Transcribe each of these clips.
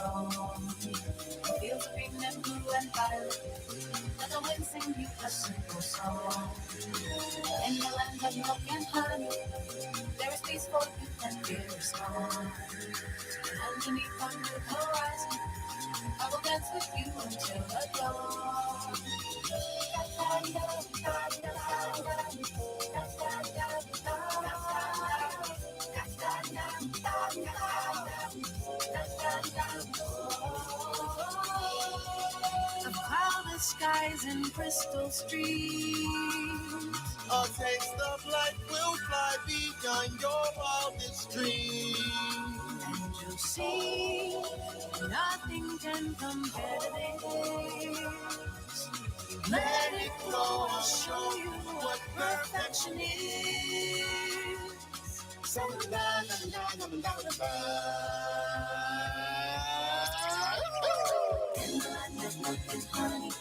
alone. Fields of green and blue and violet, let the wind sing you a simple song. In the land of milk and honey, there is peace for you and fear is gone. Underneath the blue horizon, I will dance with you until the dawn. Of cloudless skies and crystal streams, a taste of life will fly beyond your wildest dreams. And you'll see nothing can compare to this. Let it flow, I'll show you what perfection is. In the land of milk and honey,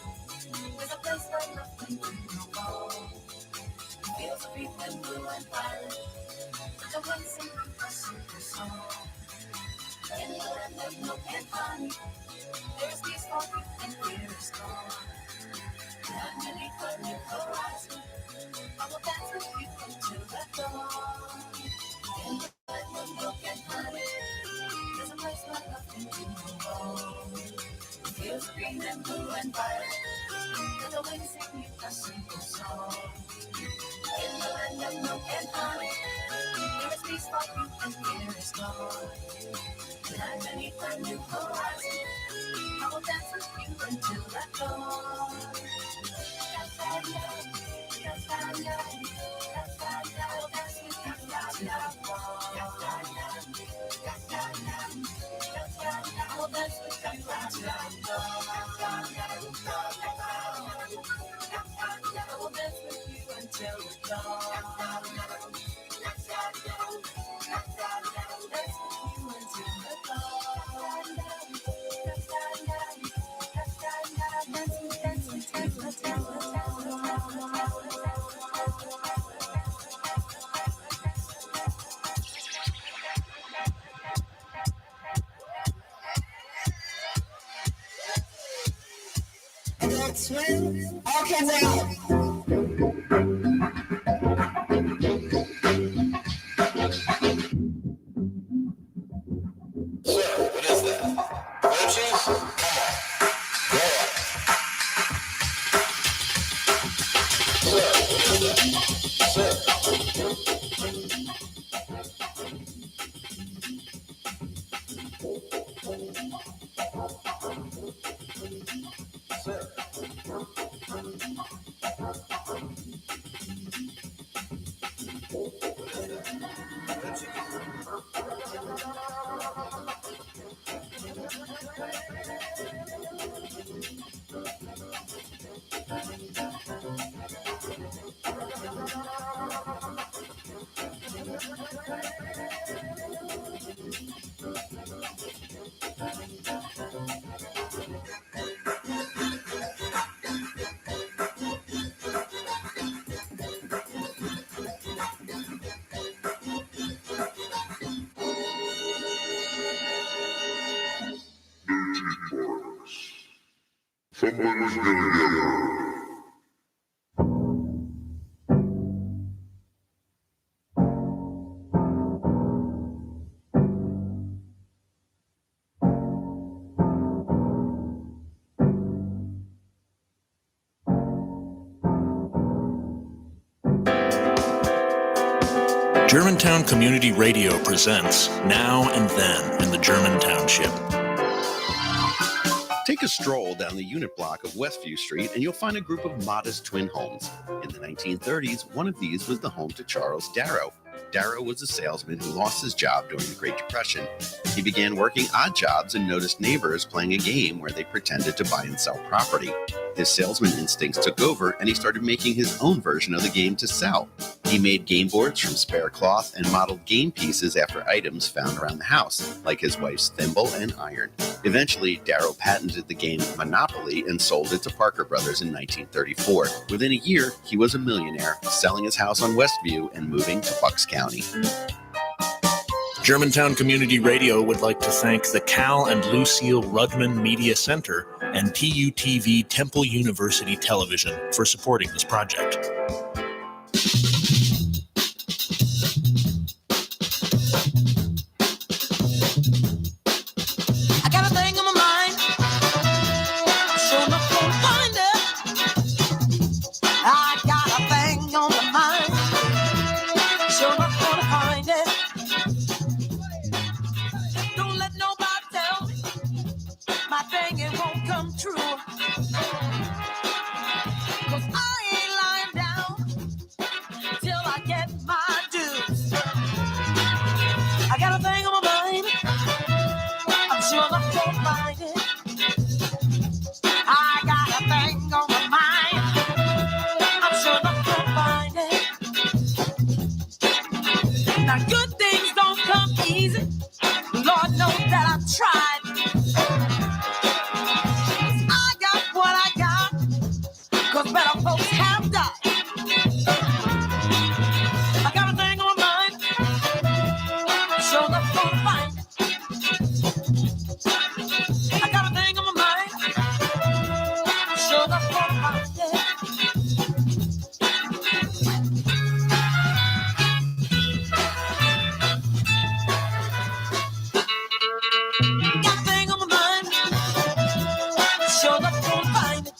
there's a place where nothing can go wrong. Fields of green and blue and violet, the wind sing a simple song. In the land of milk and honey, there's peace for you and fear is gone. Underneath the new horizon, I will dance with you until the dawn. In the land of milk and honey, there's a place where nothing can go wrong. Fields of green and blue and violet, and the wind sing you a simple song. In the land of milk and honey, there is peace for you and fear is gone. And underneath the new horizon, I will dance with you until the dawn. Okay, now. Sir, what is that? Blue cheese? Come on. Grow up. Sir, what is that? Sir. Somebody's gonna get hurt. Germantown Community Radio presents Now and Then in the German Township. Take a stroll down the unit block of Westview Street and you'll find a group of modest twin homes. In the 1930s, one of these was the home to Charles Darrow. Darrow was a salesman who lost his job during the Great Depression. He began working odd jobs and noticed neighbors playing a game where they pretended to buy and sell property. His salesman instincts took over and he started making his own version of the game to sell. He made game boards from spare cloth and modeled game pieces after items found around the house, like his wife's thimble and iron. Eventually, Darrow patented the game Monopoly and sold it to Parker Brothers in 1934. Within a year, he was a millionaire, selling his house on Westview and moving to Bucks County. Germantown Community Radio would like to thank the Cal and Lucille Rugman Media Center and PUTV Temple University Television for supporting this project. I got a thing on my mind. I'm sure not gonna find it. I got a thing on my mind. Sure not gonna find it. Don't let nobody tell me my thing it won't come true. 'Cause I ain't lying down till I get my dues. I got a thing on my mind. I'm sure not gonna find it. I got a thing on my mind. I'm sure not gonna find it. Now good things don't come easy. Lord knows that I've tried. I got what I got, 'cause better folks have died. I got a thing on my mind. I'm sure not gonna find it. I got a thing on my mind. I'm sure not gonna find it. Got a thing on my mind. I'm sure not gonna find it.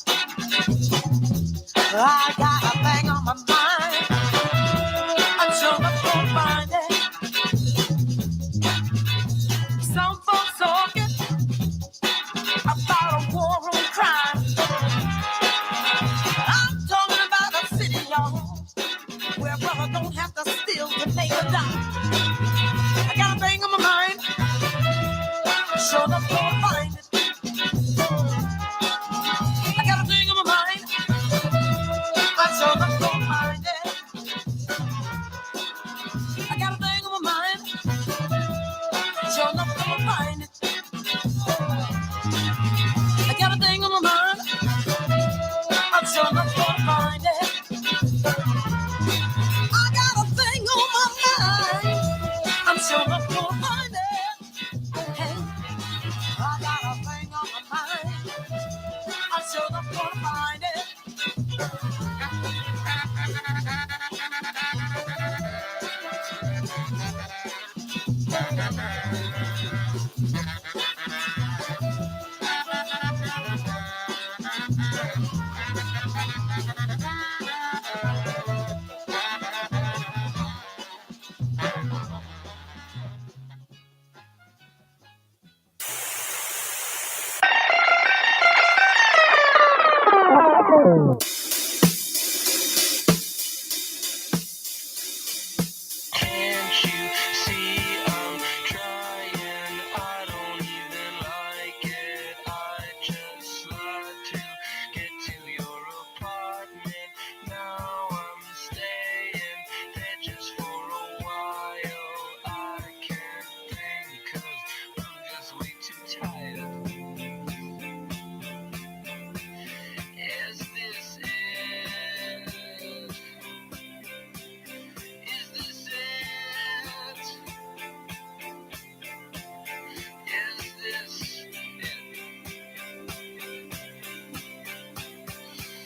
I got a thing on my mind. I'm sure not gonna find it. Some folks talking about a war on crime. I'm talking about a city, y'all, where brother don't have to steal to make a dime. I got a thing on my mind. Sure enough, gonna find it. I got a thing on my mind. I'm sure enough, gonna find it. I got a thing on my mind. Sure enough, gonna find it. I got a thing on my mind. I'm sure enough, gonna find it. I got a thing on my mind. I'm sure enough, gonna find it. Hey, I got a thing on my mind. I'm sure enough, gonna find it. Can't you see I'm trying? I don't even like it. I just like to get to your apartment. Now I'm staying there just for a while. I can't think 'cause I'm just way too tired. Is this it? Is this it? Is this it?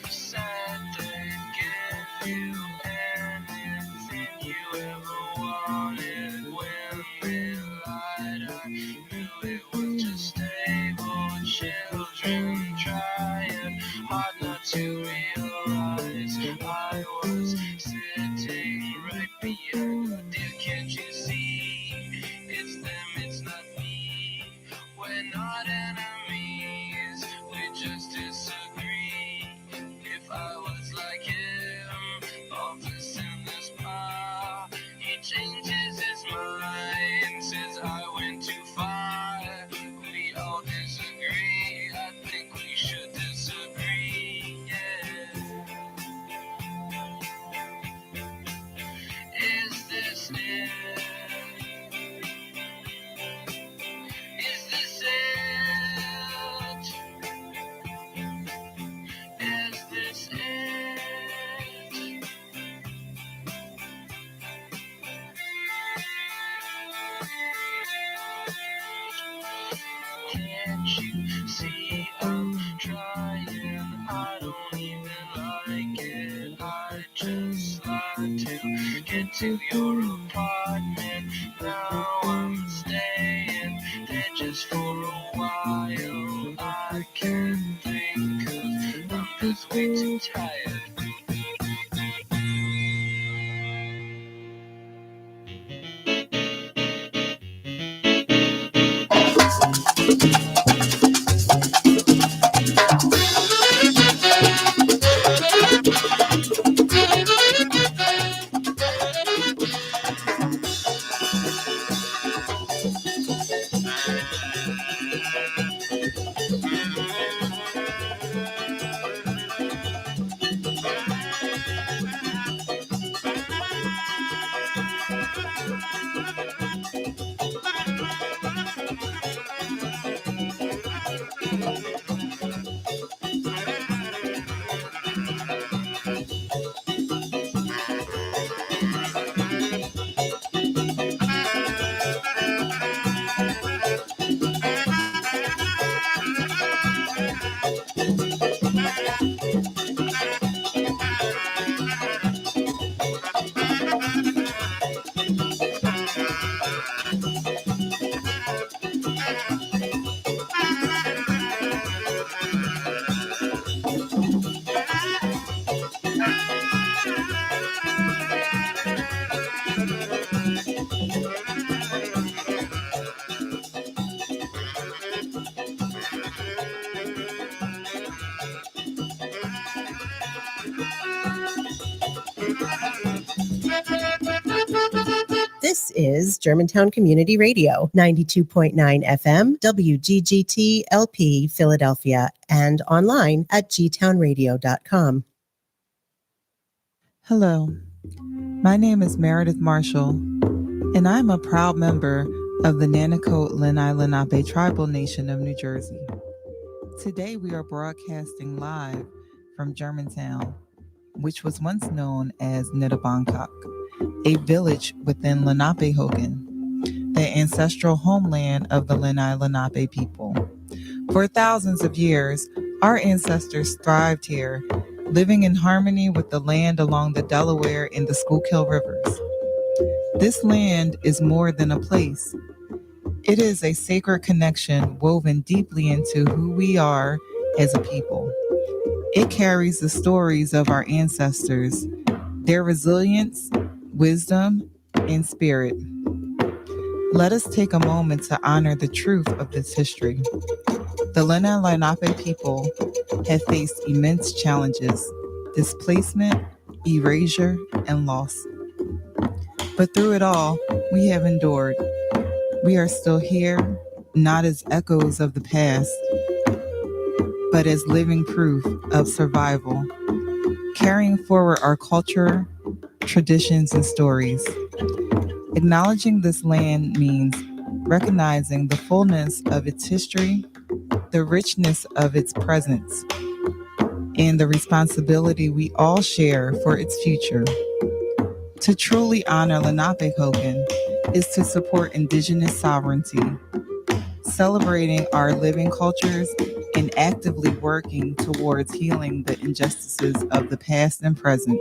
Sad they'd give you anything you ever wanted. When they lied, I knew it was just stable children trying hard not to realize I was sitting right behind you. Dear, can't you see? It's them, it's not me. We're not enemies, we just disagree. If I was like him, all this in this bar, he changes his mind, says I went too far. We all disagree, I think we should disagree, yeah. Is this it? Is this it? Is this it? Can't you see I'm trying? I don't even like it. I just like to get to your apartment. Now I'm staying there just for a while. I can't think 'cause I'm just way too tired. This is Germantown Community Radio, 92.9 FM, WGGT LP, Philadelphia, and online at gtownradio.com. Hello, my name is Meredith Marshall, and I'm a proud member of the Nanticoke Lenni Lenape Tribal Nation of New Jersey. Today we are broadcasting live from Germantown, which was once known as Nittibangkok, a village within Lenapehoking, the ancestral homeland of the Lenni Lenape people. For thousands of years, our ancestors thrived here, living in harmony with the land along the Delaware and the Schuylkill rivers. This land is more than a place. It is a sacred connection woven deeply into who we are as a people. It carries the stories of our ancestors, their resilience, wisdom, and spirit. Let us take a moment to honor the truth of this history. The Lenni Lenape people have faced immense challenges, displacement, erasure, and loss. But through it all, we have endured. We are still here, not as echoes of the past, but as living proof of survival, carrying forward our culture, traditions, and stories. Acknowledging this land means recognizing the fullness of its history, the richness of its presence, and the responsibility we all share for its future. To truly honor Lenapehoking is to support Indigenous sovereignty, celebrating our living cultures and actively working towards healing the injustices of the past and present.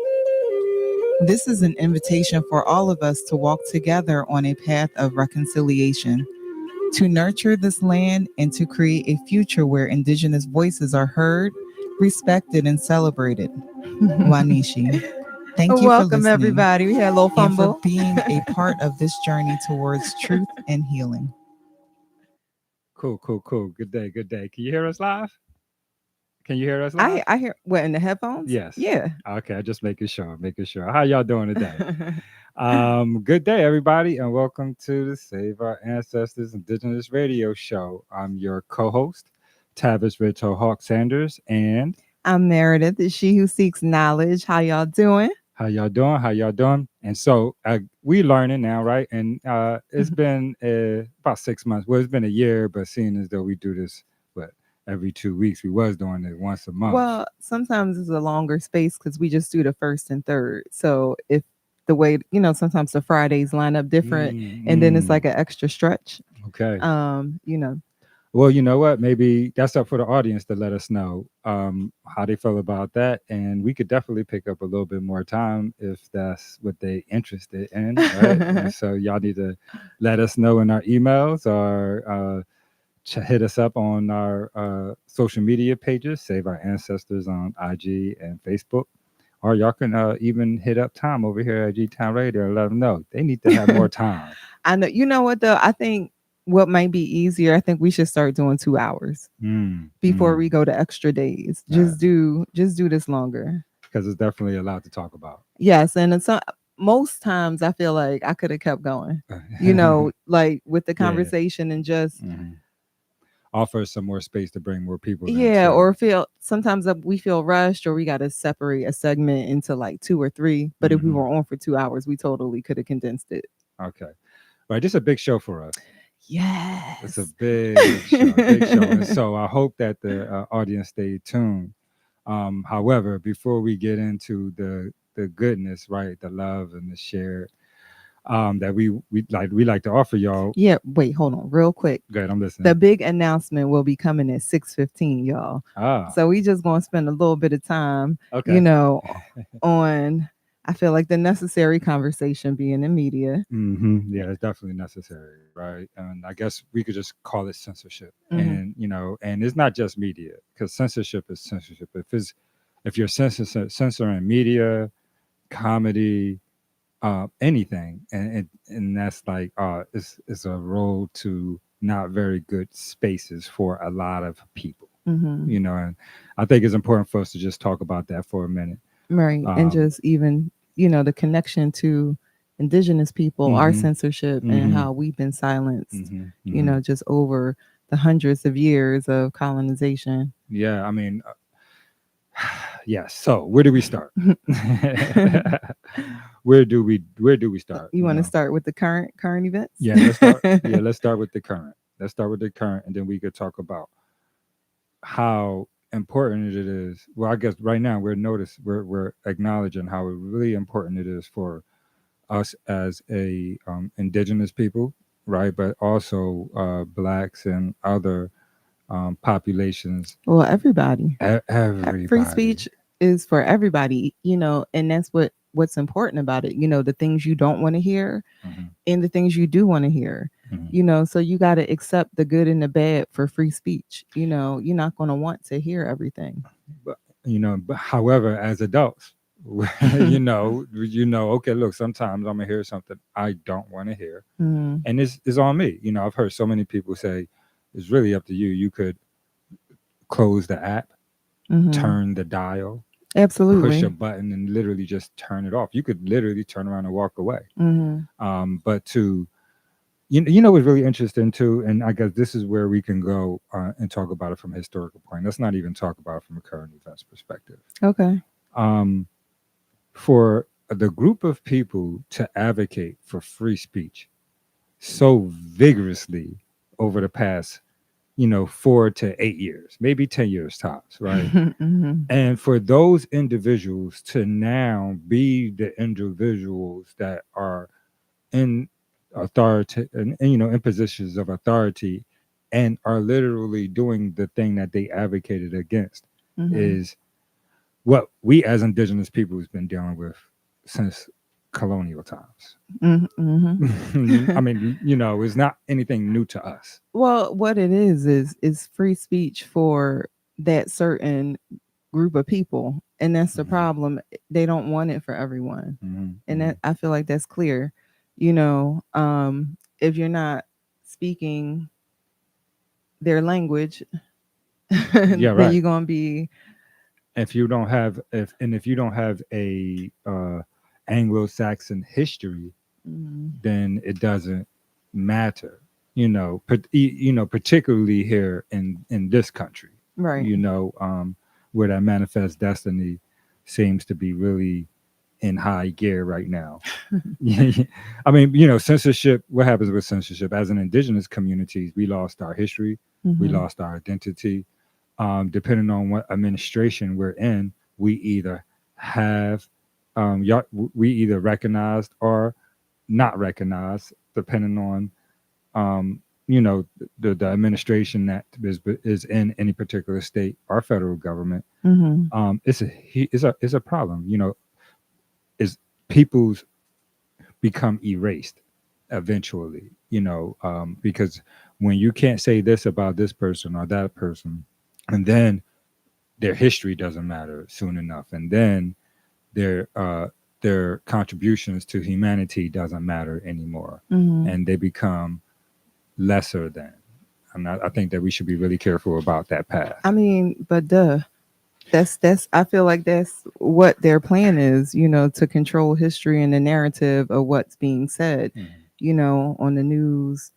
This is an invitation for all of us to walk together on a path of reconciliation, to nurture this land and to create a future where Indigenous voices are heard, respected, and celebrated. Wanishi. Thank you for Welcome, listening. everybody. We had a little And for fumble. being a part of this journey towards truth and healing. Cool. Good day. Can you hear us live? Can you hear us live? I hear what in the headphones? Yes. Yeah. Okay, just making sure. How y'all doing today? Good day, everybody, and welcome to the Save Our Ancestors Indigenous Radio Show. I'm your co-host, Tavis Rito Hawk Sanders, and I'm Meredith, the she who seeks knowledge. How y'all doing? How y'all doing? And so we learning now, right? And it's been about 6 months. Well, it's been a year, but seeing as though we do this, every 2 weeks, we was doing it once a month. Well, sometimes it's a longer space because we just do the first and third. So if the way, sometimes the Fridays line up different and then it's like an extra stretch. Okay. Well, you know what? Maybe that's up for the audience to let us know how they feel about that, and we could definitely pick up a little bit more time if that's what they interested in, right? And so y'all need to let us know in our emails or hit us up on our social media pages, Save Our Ancestors on IG and Facebook. Or y'all can even hit up Tom over here at G Town Radio and let them know they need to have more time. I know. You know what though? I think what might be easier. I think we should start doing 2 hours before we go to extra days. Just do this longer. Because it's definitely a lot to talk about. Yes, and it's most times I feel like I could have kept going. Like with the conversation and just offer some more space to bring more people in. Yeah, or sometimes we feel rushed or we got to separate a segment into like 2 or 3. But if we were on for 2 hours, we totally could have condensed it. Okay. Right. This is a big show for us. Yes. It's a big show. Big show. And so I hope that the audience stay tuned. However, before we get into the goodness, right, the love and the share that we like to offer y'all. Yeah, wait, hold on, real quick. Good, I'm listening. The big announcement will be coming at 6:15, y'all. So we just gonna spend a little bit of time, on. I feel like the necessary conversation being in media. Yeah, it's definitely necessary, right? And I guess we could just call it censorship, and and it's not just media, because censorship is censorship. If you're censoring media, comedy, anything, and that's like it's a road to not very good spaces for a lot of people. And I think it's important for us to just talk about that for a minute. Right. And just even, the connection to Indigenous people, our censorship, and how we've been silenced, just over the hundreds of years of colonization. Yeah, I mean, yes. So where do we start? Where do we start? You want to start with the current events? Yeah, let's start. Let's start with the current. Let's start with the current, and then we could talk about how important it is. Well, I guess right now we're acknowledging how really important it is for us as a Indigenous people, right? But also Blacks and other populations. Well, everybody. Everybody. Free speech is for everybody, and that's what's important about it. The things you don't want to hear and the things you do want to hear. So you got to accept the good and the bad for free speech. You're not going to want to hear everything. But however, as adults, okay, look, sometimes I'm gonna hear something I don't want to hear, and it's on me. I've heard so many people say it's really up to you. You could close the app, turn the dial, absolutely, push a button, and literally just turn it off. You could literally turn around and walk away. But to what's really interesting too, and I guess this is where we can go and talk about it from a historical point. Let's not even talk about it from a current events perspective. Okay. For the group of people to advocate for free speech so vigorously over the past 4 to 8 years, maybe 10 years tops, right? And for those individuals to now be the individuals that are in authority and in positions of authority and are literally doing the thing that they advocated against is what we as Indigenous people has been dealing with since colonial times. I mean, it's not anything new to us. Well, what it is free speech for that certain group of people, and that's the problem. They don't want it for everyone, and that I feel like that's clear. If you're not speaking their language, then you're gonna be. If you don't have a Anglo-Saxon history, then it doesn't matter. Particularly here in this country, right? Where that manifest destiny seems to be really in high gear right now. I mean, censorship. What happens with censorship? As an Indigenous communities, we lost our history, we lost our identity. Depending on what administration we're in, we either have we either recognized or not recognized, depending on the administration that is in any particular state or federal government, it's a problem. Is people's become erased eventually. Because when you can't say this about this person or that person, and then their history doesn't matter soon enough, and then their contributions to humanity doesn't matter anymore, and they become lesser than. I think that we should be really careful about that path. I mean, but that's I feel like that's what their plan is, to control history and the narrative of what's being said, on the news,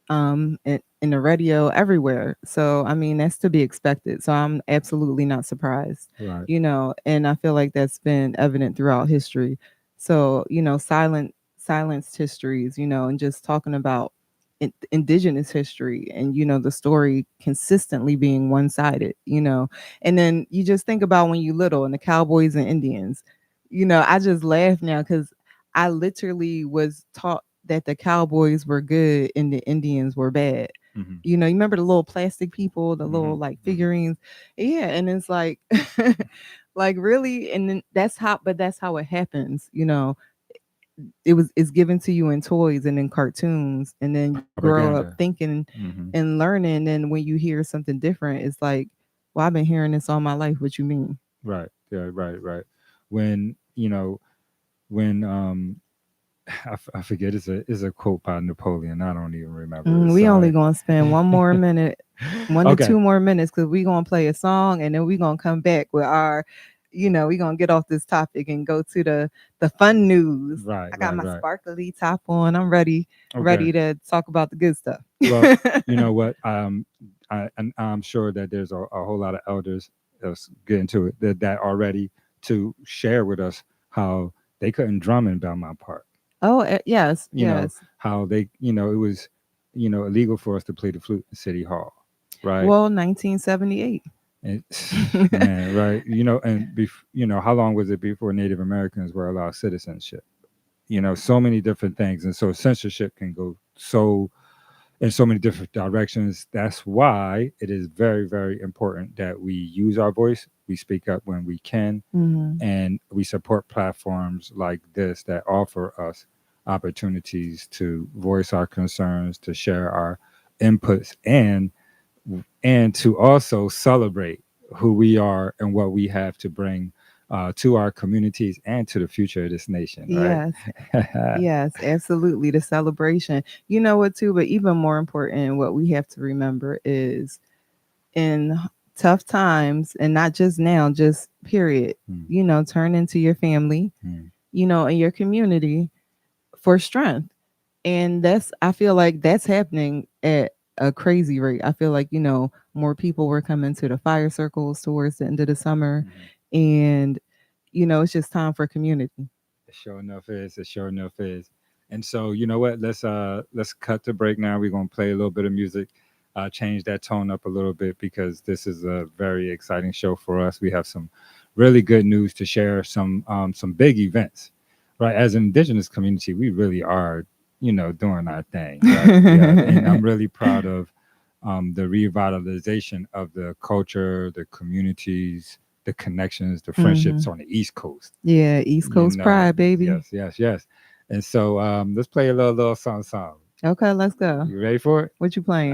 in the radio, everywhere. So I mean, that's to be expected. So I'm absolutely not surprised. Right. And I feel like that's been evident throughout history. So, silenced histories, and just talking about indigenous history and the story consistently being one-sided, and then you just think about when you little and the cowboys and Indians, I just laugh now because I literally was taught that the cowboys were good and the Indians were bad. You remember the little plastic people, the little like figurines. Yeah. And it's like like really, and then that's how it happens. It's given to you in toys and in cartoons, and then you grow up thinking and learning, and when you hear something different, it's like, well, I've been hearing this all my life. What you mean? Right. Yeah, right. When I forget, it's a quote by Napoleon. I don't even remember. We only gonna spend one more minute, to 2 more minutes, because we gonna play a song and then we gonna come back with our, we gonna get off this topic and go to the fun news. Right. I got my sparkly top on. I'm ready to talk about the good stuff. Well, you know what? I'm sure that there's a whole lot of elders that's getting to it that are ready to share with us how they couldn't drum in Belmont Park. Oh, yes. You know, how they, it was, illegal for us to play the flute in City Hall, right? Well, 1978. Man, right. And, how long was it before Native Americans were allowed citizenship? So many different things. And so censorship can go in so many different directions. That's why it is very, very important that we use our voice. We speak up when we can, and we support platforms like this that offer us opportunities to voice our concerns, to share our inputs, and to also celebrate who we are and what we have to bring to our communities and to the future of this nation. Right? Yes. Yes, absolutely. The celebration. You know what, too, but even more important, what we have to remember is in tough times, and not just now, just period, turn into your family, and your community for strength. And I feel like that's happening at a crazy rate. I feel like, more people were coming to the fire circles towards the end of the summer. And, it's just time for community. It sure enough is. And so, you know what? Let's cut the break now. We're going to play a little bit of music, change that tone up a little bit, because this is a very exciting show for us. We have some really good news to share, some big events, right? As an Indigenous community, we really are, doing our thing. Right? And I'm really proud of the revitalization of the culture, the communities, the connections, the friendships on the East Coast. Yeah, East Coast pride, baby. Yes. And so let's play a little song. Okay, let's go. You ready for it? What you playing?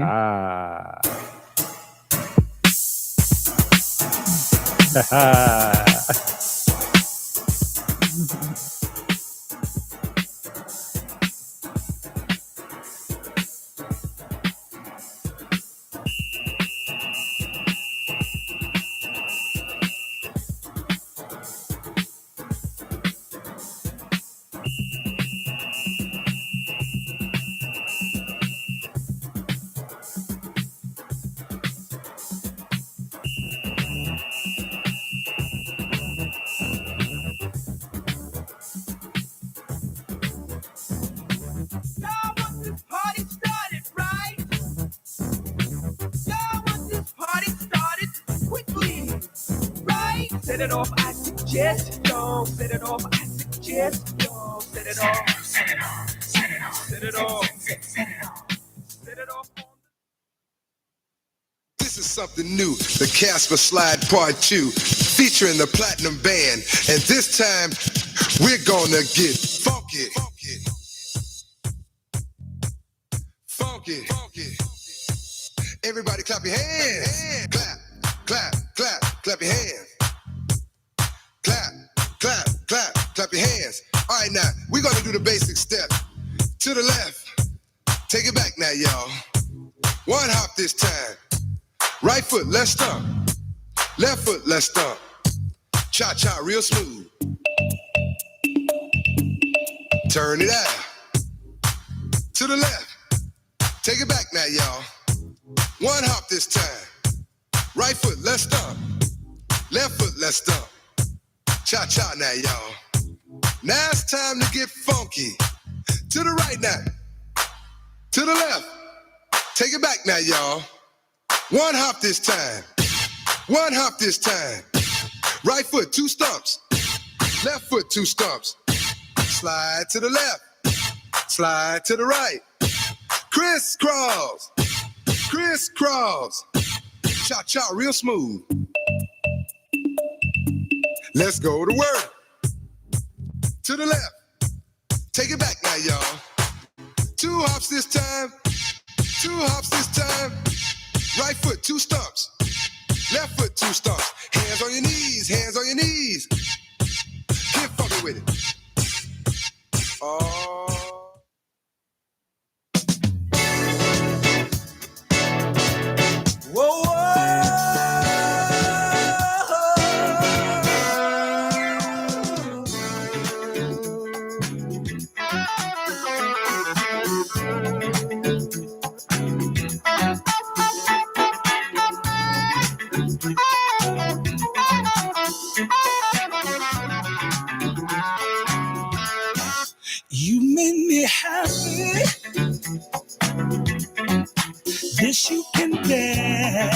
Set it off, I suggest, y'all. Set it off, I suggest, y'all. Set it off, set it off, set it off, set it off, set it off. This is something new, the Casper Slide Part 2, featuring the Platinum Band. And this time, we're gonna get funky. Funky. Funky. Everybody clap your hands. Clap, clap, clap, clap your hands. Clap, clap, clap, clap your hands. All right, now, we're gonna do the basic step. To the left. Take it back now, y'all. One hop this time. Right foot, let's stomp. Left foot, let's stomp. Cha-cha, real smooth. Turn it out. To the left. Take it back now, y'all. One hop this time. Right foot, let's stomp. Left foot, let's stomp. Cha-cha now, y'all. Now it's time to get funky. To the right now. To the left. Take it back now, y'all. One hop this time. One hop this time. Right foot, 2 stumps. Left foot, 2 stumps. Slide to the left. Slide to the right. Crisscross. Crisscross. Cha-cha, real smooth. Let's go to work. To the left. Take it back now, y'all. 2 hops this time. 2 hops this time. Right foot, 2 stumps. Left foot, 2 stumps. Hands on your knees. Hands on your knees. Get funky with it. Whoa, you made me happy. This you can get.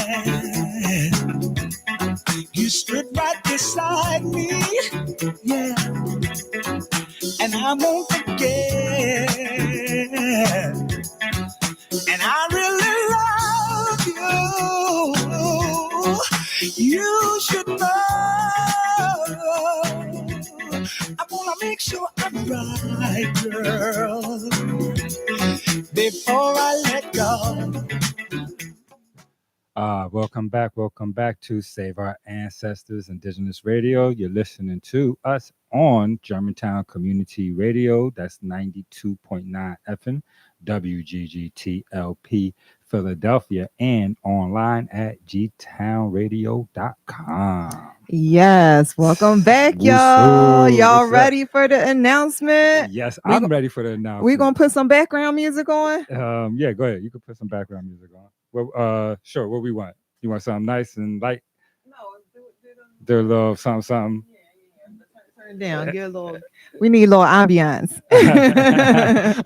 You stood right beside me, yeah, and I won't forget. And I really love you. You should know. I wanna make sure I'm right, girl, before I let go. Welcome back to Save Our Ancestors Indigenous Radio. You're listening to us on Germantown Community Radio. That's 92.9 FM, WGGTLP Philadelphia, and online at gtownradio.com. Yes, welcome back, y'all. Y'all ready for the announcement? Yes, I'm ready for the announcement. We're gonna put some background music on. Yeah, go ahead. You can put some background music on. Well, sure. What we want? You want something nice and light? No, do a little something. Turn it down. Get a little. We need a little ambiance.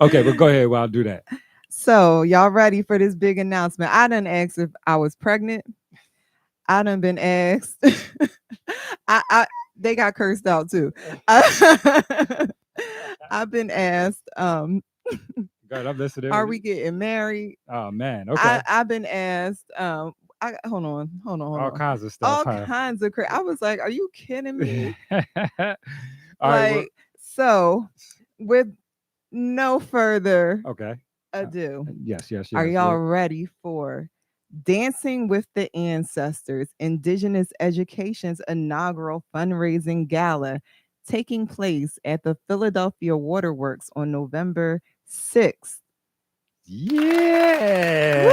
Okay, but go ahead. Well, I'll do that. So, y'all ready for this big announcement? I done asked if I was pregnant. I done been asked. They got cursed out too. I've been asked. God, I'm listening. Are we getting married? Oh man, okay. I've been asked. Hold on. All kinds of stuff. All kinds of I was like, are you kidding me? All right, so with no further ado. Yes. Are y'all ready for Dancing with the Ancestors, Indigenous Education's inaugural fundraising gala, taking place at the Philadelphia Waterworks on November 6th. Yeah.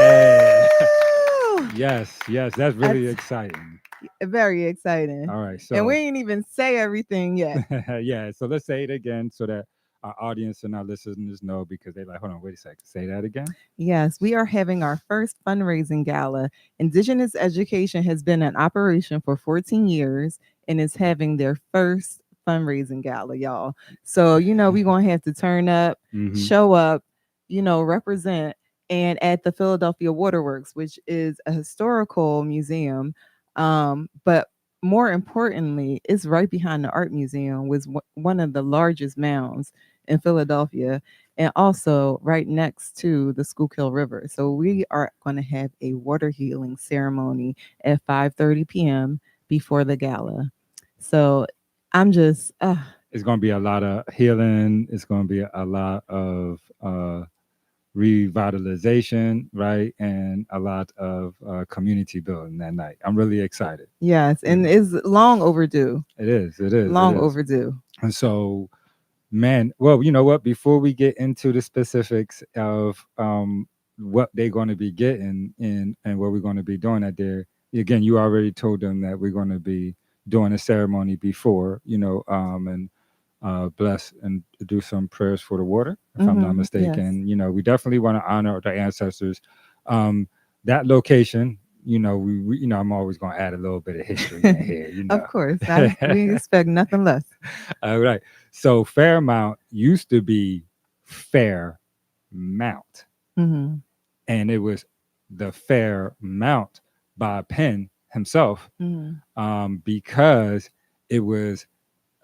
Yes, that's really exciting. Very exciting. All right, so and we ain't even say everything yet. Yeah, so let's say it again so that our audience and our listeners know, because they're like, hold on, wait a second, say that again. Yes, we are having our first fundraising gala. Indigenous Education has been in operation for 14 years and is having their first fundraising gala, y'all. So, we're going to have to turn up, show up, represent, and at the Philadelphia Waterworks, which is a historical museum. But more importantly, it's right behind the Art Museum, was one of the largest mounds in Philadelphia. and also right next to the Schuylkill River. So we are going to have a water healing ceremony at 5:30 p.m. before the gala. So I'm just It's going to be a lot of healing. It's going to be a lot of revitalization, right? And a lot of community building that night. I'm really excited. yes, and it's long overdue. It is. It is. Long it is. overdue. And so, man, well, you know what? Before we get into the specifics of what they're going to be getting and what we're going to be doing that day, again, you already told them that we're going to be doing a ceremony before, and bless and do some prayers for the water, if I'm not mistaken. Yes. We definitely want to honor the ancestors. That location, we I'm always going to add a little bit of history in here. Of course, we expect nothing less. All right. So Fairmount used to be Fair Mount, Mm-hmm. and it was the Fair Mount by Penn himself, because it was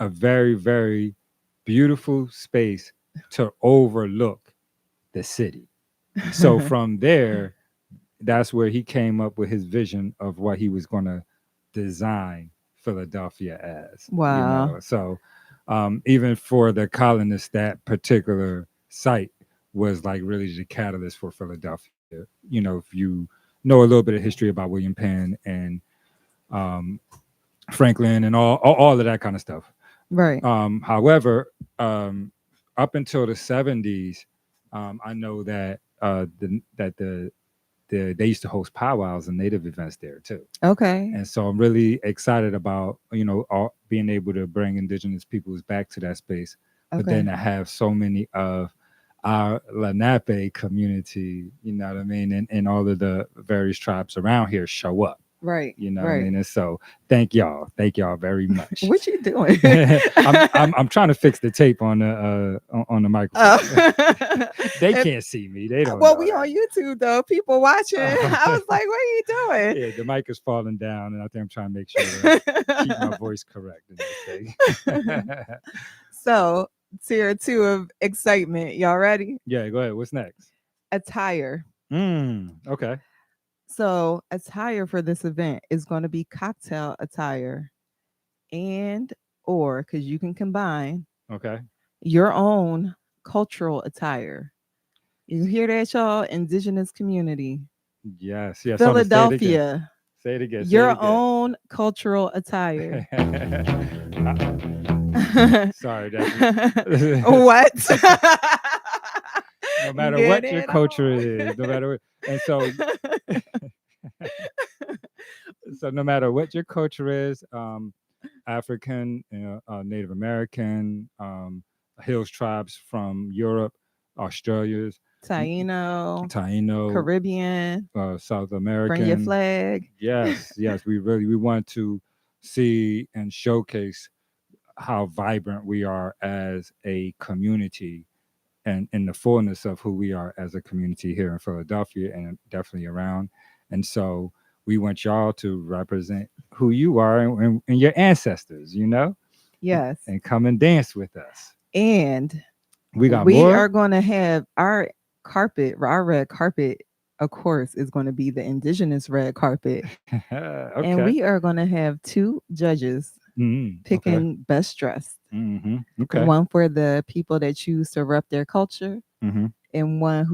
a very, very beautiful space to overlook the city. So from there, that's where he came up with his vision of what he was going to design Philadelphia as. Wow. So even for the colonists, that particular site was like really the catalyst for Philadelphia. If you know a little bit of history about William Penn and Franklin and all of that kind of stuff. Right. However, up until the 70s, I know that they used to host powwows and native events there too. Okay. And so I'm really excited about being able to bring indigenous peoples back to that space, but then to have so many of our Lenape community, you know what I mean, and all of the various tribes around here show up. Right. You know what I mean? And so thank y'all very much. What you doing? I'm trying to fix the tape on the microphone. They can't see me. They don't. Well, we on YouTube though. People watching. I was like, what are you doing? Yeah, the mic is falling down, and I think I'm trying to make sure that I keep my voice correct in this thing. So, tier 2 of excitement. Y'all ready? Yeah, go ahead. What's next? Attire. Okay. So, attire for this event is going to be cocktail attire or because you can combine your own cultural attire. You hear that, y'all? Indigenous community. Yes. Philadelphia. Say it again. Your own cultural attire. Sorry, Debbie. What? No matter what your culture is, no matter what, and so no matter what your culture is, African, Native American, Hills tribes from Europe, Australia's, Taino, Caribbean, South American. Bring your flag. Yes, we want to see and showcase how vibrant we are as a community, and in the fullness of who we are as a community here in Philadelphia and definitely around. And so we want y'all to represent who you are and your ancestors, Yes. And come and dance with us. And we are going to have our red carpet, of course, is going to be the Indigenous red carpet. And we are going to have 2 judges picking best dressed. One for the people that choose to rep their culture, and ones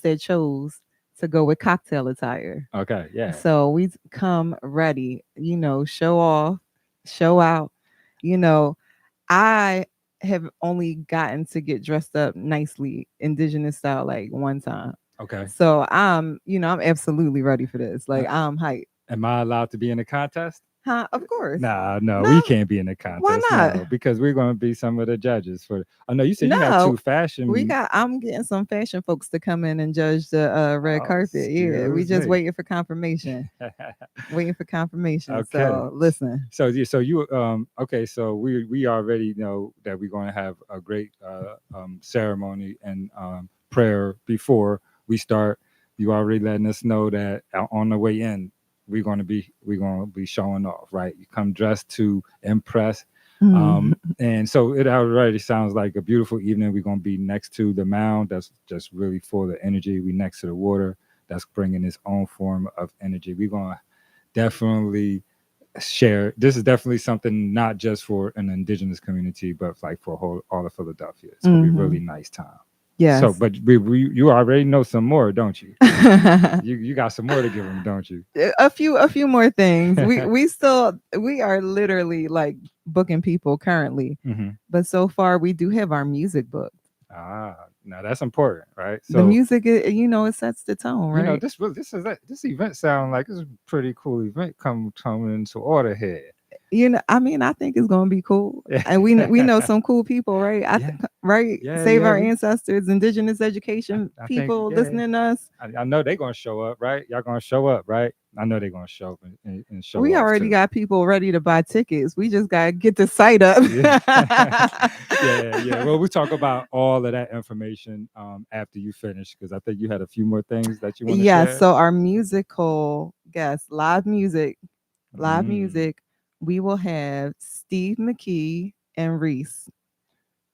that chose to go with cocktail attire. Okay, yeah. So we come ready, show off, show out. I have only gotten to get dressed up nicely, Indigenous style, like one time. Okay. So I'm absolutely ready for this. Like I'm hyped. Am I allowed to be in the contest? Huh? Of course. No, we can't be in the contest. Why not? No, because we're going to be some of the judges for. Oh no, you said you got 2 fashion. I'm getting some fashion folks to come in and judge the red carpet. Yeah, we just waiting for confirmation. Waiting for confirmation. Okay. So listen. So you okay? So we already know that we're going to have a great ceremony and prayer before we start. You already letting us know that on the way in, we're going to be showing off, right? You come dressed to impress, And so it already sounds like a beautiful evening. We're going to be next to the mound. That's just really full of energy. We next to the water. That's bringing its own form of energy. We're going to definitely share. This is definitely something not just for an indigenous community, but like for all of Philadelphia. It's going to be a really nice time. Yes. So, but you already know some more, don't you? You got some more to give them, don't you? A few more things. We are literally like booking people currently, but so far we do have our music booked. Now that's important, right? So the music, it sets the tone, right? You know, this event sound like it's a pretty cool event coming into order here. I think it's gonna be cool, and we know some cool people, right? Right? Save our ancestors, indigenous education people listening to us. I know they're gonna show up, right? Y'all gonna show up, right? I know they're gonna show up and show. We already got people ready to buy tickets. We just gotta get the site up. Yeah. Well, we talk about all of that information after you finish, because I think you had a few more things that you want to share. Yeah. So our musical guests, live music. We will have Steve McKee and Reese.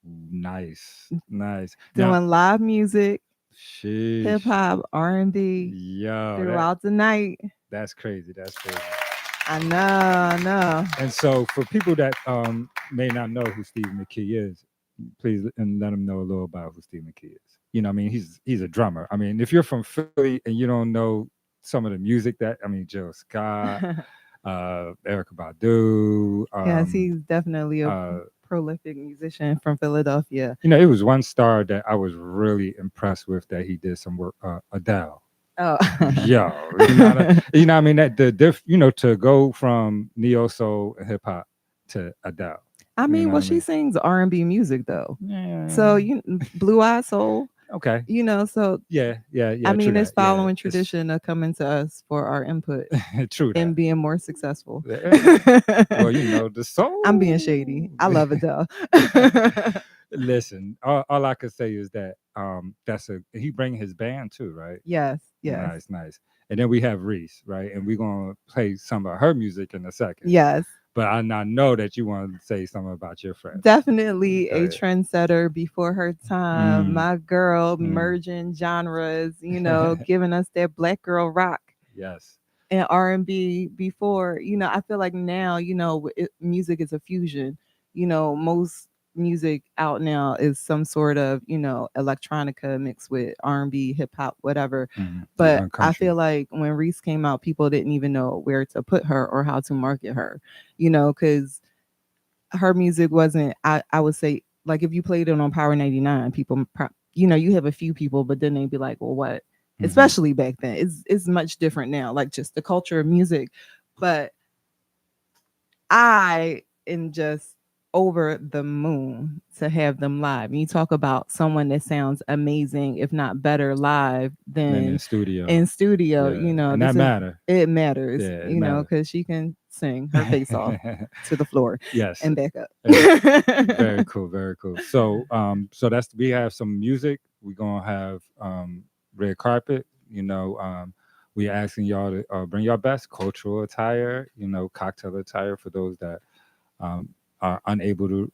Nice. Doing live music, sheesh. hip hop, R&B throughout the night. That's crazy. I know. And so for people that may not know who Steve McKee is, please and let them know a little about who Steve McKee is. He's a drummer. I mean, if you're from Philly and you don't know some of the music Jill Scott, Erykah Badu. Yes, he's definitely a prolific musician from Philadelphia. It was one star that I was really impressed with that he did some work. Adele. Oh, yo, that to go from neo soul and hip hop to Adele. She sings R&B music though. Yeah. So Blue Eyed Soul. Okay. So yeah. It's following tradition of coming to us for our input. True. And being more successful. Well, the soul. I'm being shady. I love Adele. Listen, all I could say is that he bring his band too, right? Yes. Nice. And then we have Reese, right? And we're gonna play some of her music in a second. Yes. But I know that you want to say something about your friend. Definitely a trendsetter before her time. My girl, merging genres, giving us that black girl rock. Yes. And R&B before, I feel like now, music is a fusion. Most music out now is some sort of, electronica mixed with R&B, hip hop, whatever. But I feel like when Reese came out, people didn't even know where to put her or how to market her, because her music wasn't, I would say, like if you played it on Power 99, people, you have a few people, but then they'd be like, well, what? Especially back then. It's much different now, like just the culture of music. But I am just over the moon to have them live. And you talk about someone that sounds amazing, if not better live than in studio. And that matters. It matters, because she can sing her face off to the floor. Yes. And back up. Very cool. So we have some music. We're gonna have red carpet. We're asking y'all to bring your best cultural attire, cocktail attire for those that are unable to,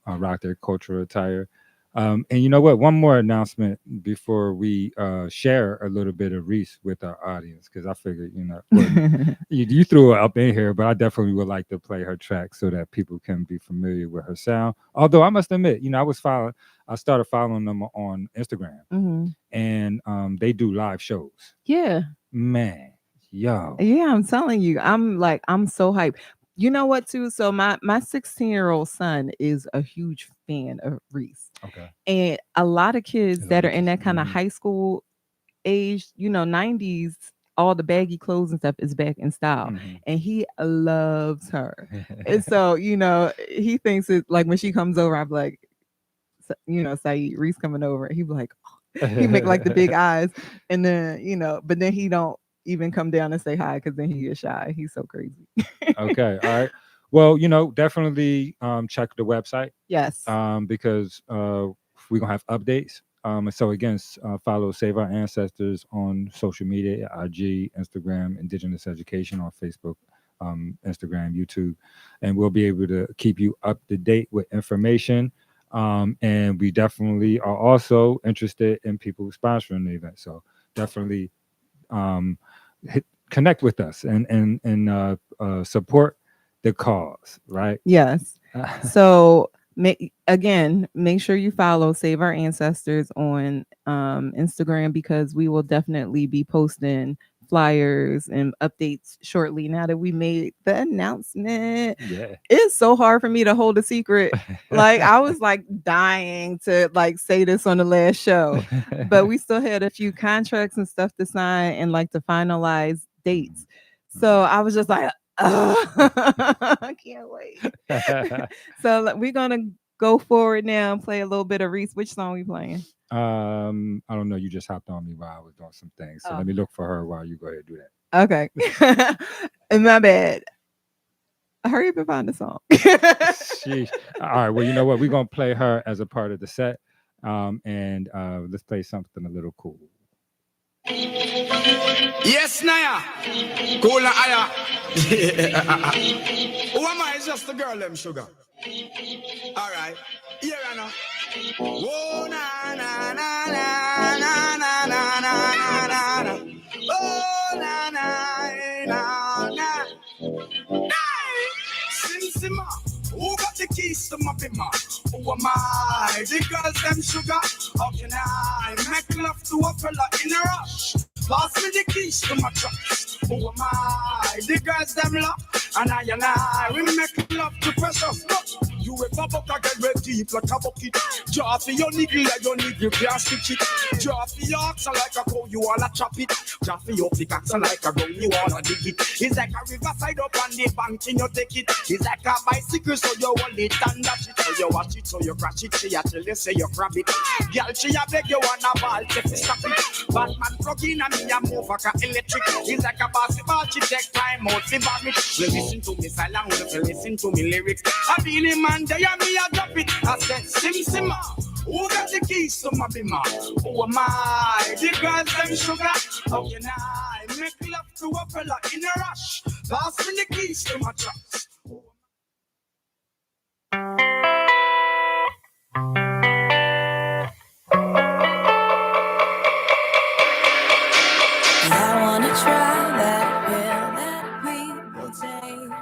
rock their cultural attire. And you know what? One more announcement before we share a little bit of Reese with our audience, because I figured, you threw her up in here, but I definitely would like to play her track so that people can be familiar with her sound. Although I must admit, I started following them on Instagram, and they do live shows. Yeah. Man, yo. Yeah, I'm telling you, I'm so hyped. You know what, too? So my 16-year-old son is a huge fan of Reese. Okay. And a lot of kids that are in that kind of high school age, 90s, all the baggy clothes and stuff is back in style. And he loves her. And so, he thinks it's like when she comes over, I'm like, Saeed, Reese coming over. He be like, oh. He make like the big eyes. And then, but then he don't even come down and say hi, because then he gets shy. He's so crazy. Okay. All right. Well, definitely check the website. Yes. Because we're gonna have updates. And so again, follow Save Our Ancestors on social media, IG, Instagram, Indigenous Education on Facebook, Instagram, YouTube, and we'll be able to keep you up to date with information. And we definitely are also interested in people sponsoring the event. So definitely connect with us and support the cause, right? Yes. So make sure you follow Save Our Ancestors on Instagram, because we will definitely be posting flyers and updates shortly now that we made the announcement. Yeah. It's so hard for me to hold a secret. Like, I was like dying to like say this on the last show, but we still had a few contracts and stuff to sign and like to finalize dates. So I was just like, I can't wait. So we're gonna go forward now and play a little bit of Reese. Which song we playing? I don't know. You just hopped on me while I was doing some things. So let me look for her while you go ahead and do that. Okay. My bad. Hurry up and find the song. Sheesh. All right. Well, you know what? We're gonna play her as a part of the set. And let's play something a little cool. Yes, Naya. Cool na aya. Who am I? It's just the girl, them sugar. All right. Here I know. Whoa, na na na na na na na na na na. Oh, na na na na. Simsima. Who got the keys to my bima? Who am I? The girls, them sugar. How can I make love to a fella in a rush? Pass me the keys to my trucks. Who am I? The girls, them love. And I, we make love to precious. But you ever buck a get red deep like a bucket. Draw for your niggle like your niggle can't stitch it. Draw for your oxen like a cow, you wanna chop it. Draw for your pickaxe like a gun, you wanna dig it. It's like a riverside up on the bank and you take it. It's like a bicycle, so you hold it and dash it. So you watch it, so you crash it. She a tell you, say you grab it. Girl, she a beg you wanna ball, take it, stop it. Batman plug in and me a move like a electric. It's like a basketball, she take time out, she bomb it. Listen to me silent, listen to me lyrics. I feel him and they and me a drop it. I said, Simsima, who got the keys to my bima? Who am I? The girls, them sugar. How can I make love to a fella in a rush? Pass me the keys to my trucks. I wanna try that pill that people take.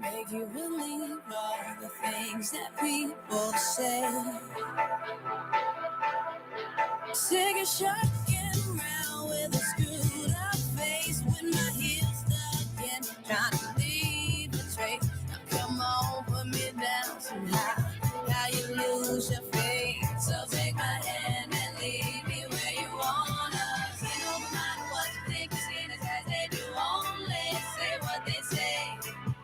Make you believe all the things that people say. Sick of shucking around with a screwed up face, with my heels stuck in, trying to leave a trace. Now come on, put me down somehow. How you lose your faith? So take my hand and lead me where you wanna. You know, no matter what you think, you see it as they do. Only say what they say,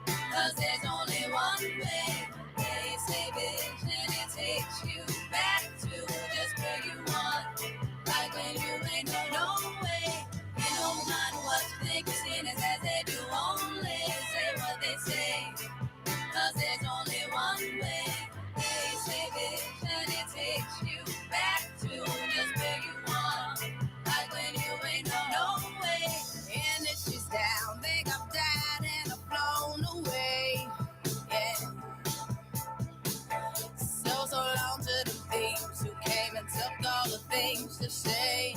'cause there's only one way. They say vision, it takes you back to just where you want. Like when you ain't no way. You know, no matter what you think, you see it as they do. Only say what they say, 'cause there's only one way. They say vision, it takes you back to just where you want. Like when you ain't no way. And if she's down, think I've died and I've flown away. Yeah. So long to the thieves who came and took all the things to say.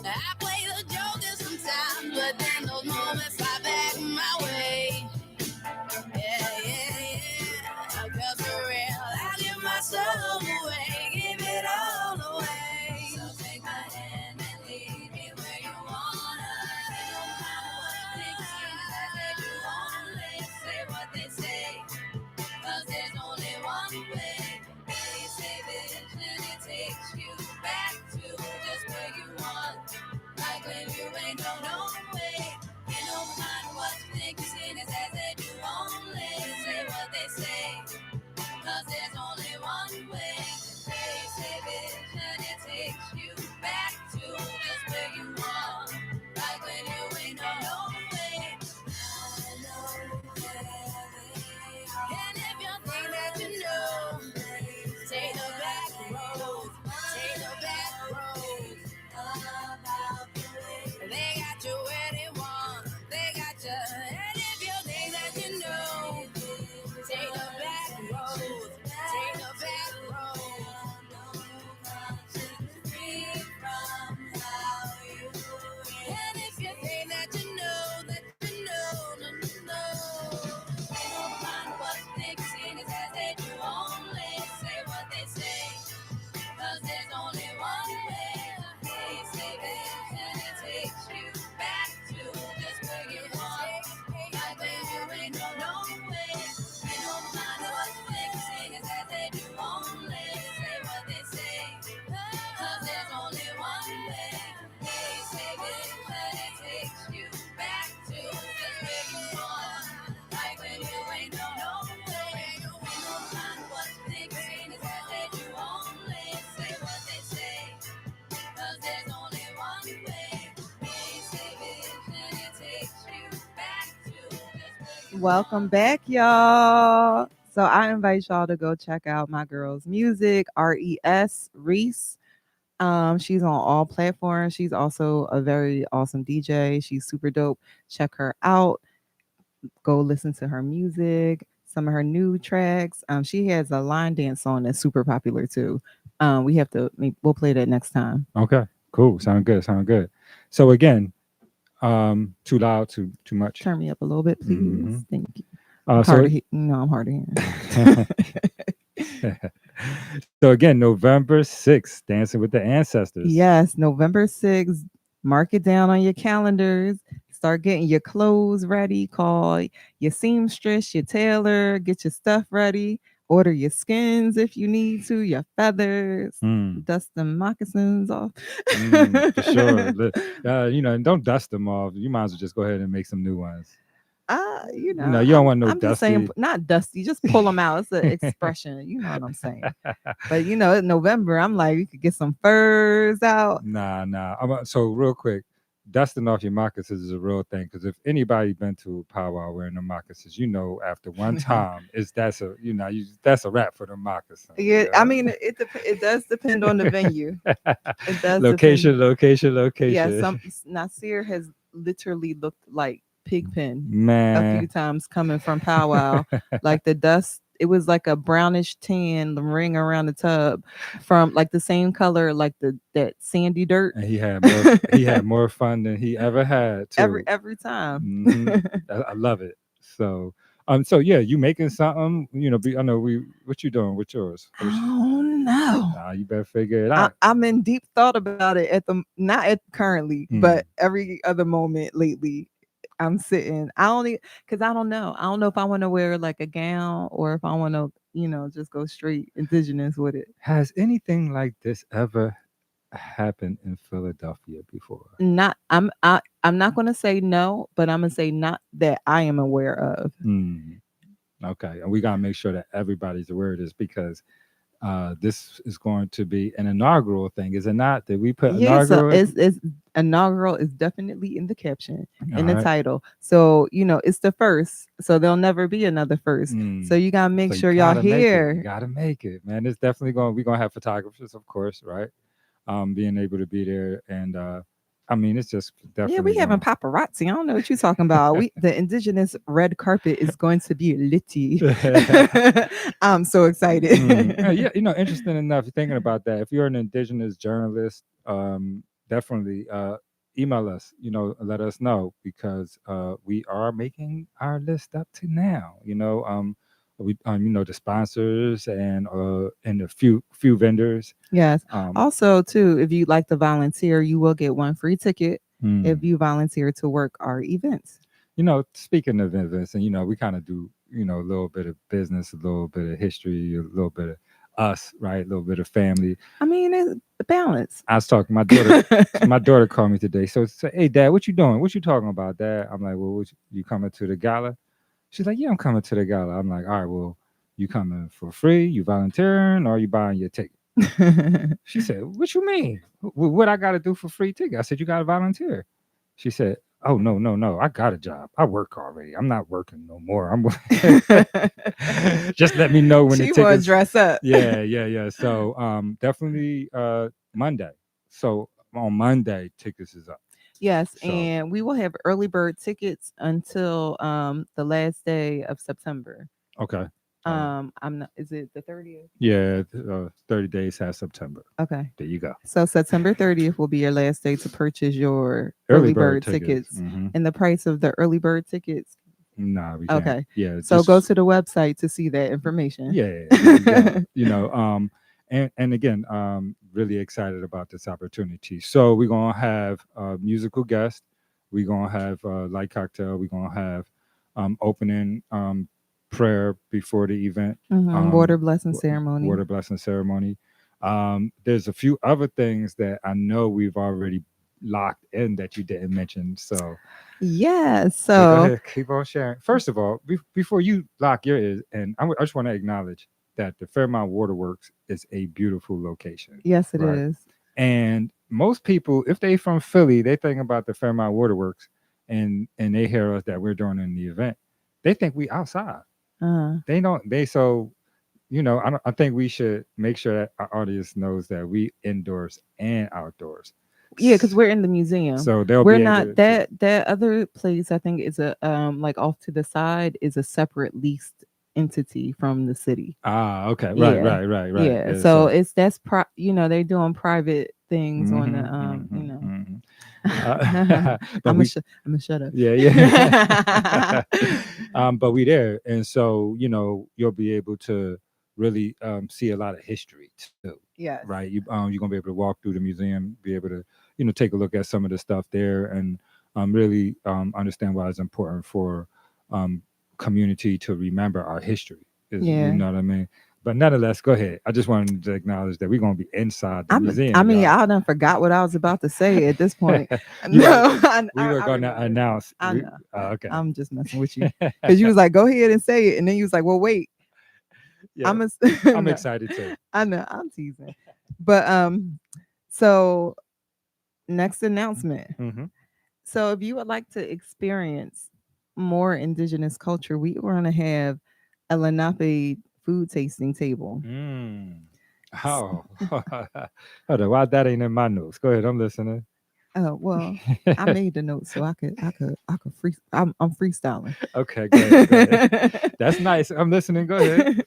I play the joker sometimes, but then those moments fly back my way. Yeah. 'Cause for real, I give my soul away, give it all away. So take my hand and lead me where you wanna. No matter what they say, they do only say what they say. 'Cause there's only one way. They say vision, it takes you back to just where you want. Welcome back, y'all. So I invite y'all to go check out my girl's music, Reese. She's on all platforms. She's also a very awesome DJ. She's super dope. Check her out. Go listen to her music, some of her new tracks. She has a line dance song that's super popular too. We'll play that next time. Okay, cool. Sound good. So again, too loud, too much. Turn me up a little bit, please. Mhm. Thank you. I'm hard of hearing. So again, November 6th, Dancing with the Ancestors. Yes, November 6th. Mark it down on your calendars. Start getting your clothes ready. Call your seamstress, your tailor. Get your stuff ready. Order your skins if you need to, your feathers. Dust the moccasins off. For sure. And don't dust them off. You might as well just go ahead and make some new ones. You don't want no I'm dusty. Just saying, not dusty, just pull them out. It's an expression. You know what I'm saying. But in November, I'm like, you could get some furs out. Nah. So real quick, dusting off your moccasins is a real thing, because if anybody been to a powwow wearing the moccasins, after one time, that's a wrap for the moccasins. Yeah, I mean, it does depend on the venue. It does location. Yeah, Nasir has literally looked like Pigpen Man. a few times coming from powwow. Like the dust, it was like a brownish tan ring around the tub from like the same color like that sandy dirt. And he had more fun than he ever had too. Every time. Mm-hmm. I love it. So you making something, I know what you doing with yours? Oh no. You better figure it out. I'm in deep thought about it not currently, but every other moment lately. I'm sitting. Because I don't know. I don't know if I want to wear like a gown or if I want to, just go straight indigenous with it. Has anything like this ever happened in Philadelphia before? I'm not going to say no, but I'm going to say not that I am aware of. Okay, and we got to make sure that everybody's aware of this, because this is going to be an inaugural thing, is it not? Did we put inaugural? So it's inaugural is definitely in the caption, in the title. So it's the first, so there'll never be another first. So you gotta make sure y'all here. You gotta make it, man. It's definitely we're gonna have photographers, of course, right? Being able to be there, and it's just definitely. Yeah, we having paparazzi. I don't know what you're talking about. The indigenous red carpet is going to be litty. I'm so excited. Yeah, interesting enough, thinking about that. If you're an indigenous journalist, definitely email us. Let us know, because we are making our list up to now. We the sponsors and a few vendors. Yes. Also, too, if you'd like to volunteer, you will get one free ticket if you volunteer to work our events. Speaking of events, and we kind of do a little bit of business, a little bit of history, a little bit of us, right? A little bit of family. I mean, it's the balance. I was talking my daughter. My daughter called me today. So, hey, Dad, what you doing? What you talking about, Dad? I'm like, well, you coming to the gala? She's like, yeah, I'm coming to the gala. I'm like, all right, well, you coming for free? You volunteering, or are you buying your ticket? She said, what you mean? What I got to do for free ticket? I said, you got to volunteer. She said, oh, no. I got a job. I work already. I'm not working no more. I'm just let me know when the tickets. She will dress up. Yeah. So definitely Monday. So on Monday, tickets is up. Yes, and we will have early bird tickets until the last day of September. Okay. I'm not. Is it the 30th? Yeah, 30 days past September. Okay. There you go. So September 30th will be your last day to purchase your early bird tickets. And the price of the early bird tickets. Nah, we can't. Okay. Yeah. So go to the website to see that information. Yeah. And again, really excited about this opportunity. So we're gonna have a musical guest. We're gonna have a light cocktail. We're gonna have opening prayer before the event. Water blessing ceremony. There's a few other things that I know we've already locked in that you didn't mention. So yeah. So go ahead, keep on sharing. First of all, before you lock your ears, and I just want to acknowledge that the Fairmount Waterworks is a beautiful location. Yes, it is. And most people, if they from Philly, they think about the Fairmount Waterworks, and they hear us that we're doing in the event. they think we outside. Uh-huh. They don't. They so I think we should make sure that our audience knows that we indoors and outdoors. Yeah, because we're in the museum. So they'll We're be able not that other place. I think is a like off to the side is a separate leased entity from the city. Okay. Yeah. Right. Yeah. So it's they're doing private things on the But I'm gonna shut up. Yeah. But we there, and so you'll be able to really see a lot of history too. Yes. Right. You're gonna be able to walk through the museum, be able to take a look at some of the stuff there, and really understand why it's important for community to remember our history. You know what I mean? But nonetheless, go ahead. I just wanted to acknowledge that we're gonna be inside the museum. I mean, I done forgot what I was about to say at this point. We were gonna announce. I know. Okay. I'm just messing with you because you was like, "Go ahead and say it," and then you was like, "Well, wait." Yeah, I'm excited too. I know. I'm teasing, but so next announcement. Mm-hmm. So if you would like to experience more indigenous culture, we are going to have a Lenape food tasting table. Oh, hold on. Why that ain't in my notes? Go ahead. I'm listening. Oh well, I made the notes so I could free. I'm freestyling. Okay, go ahead. That's nice. I'm listening. Go ahead.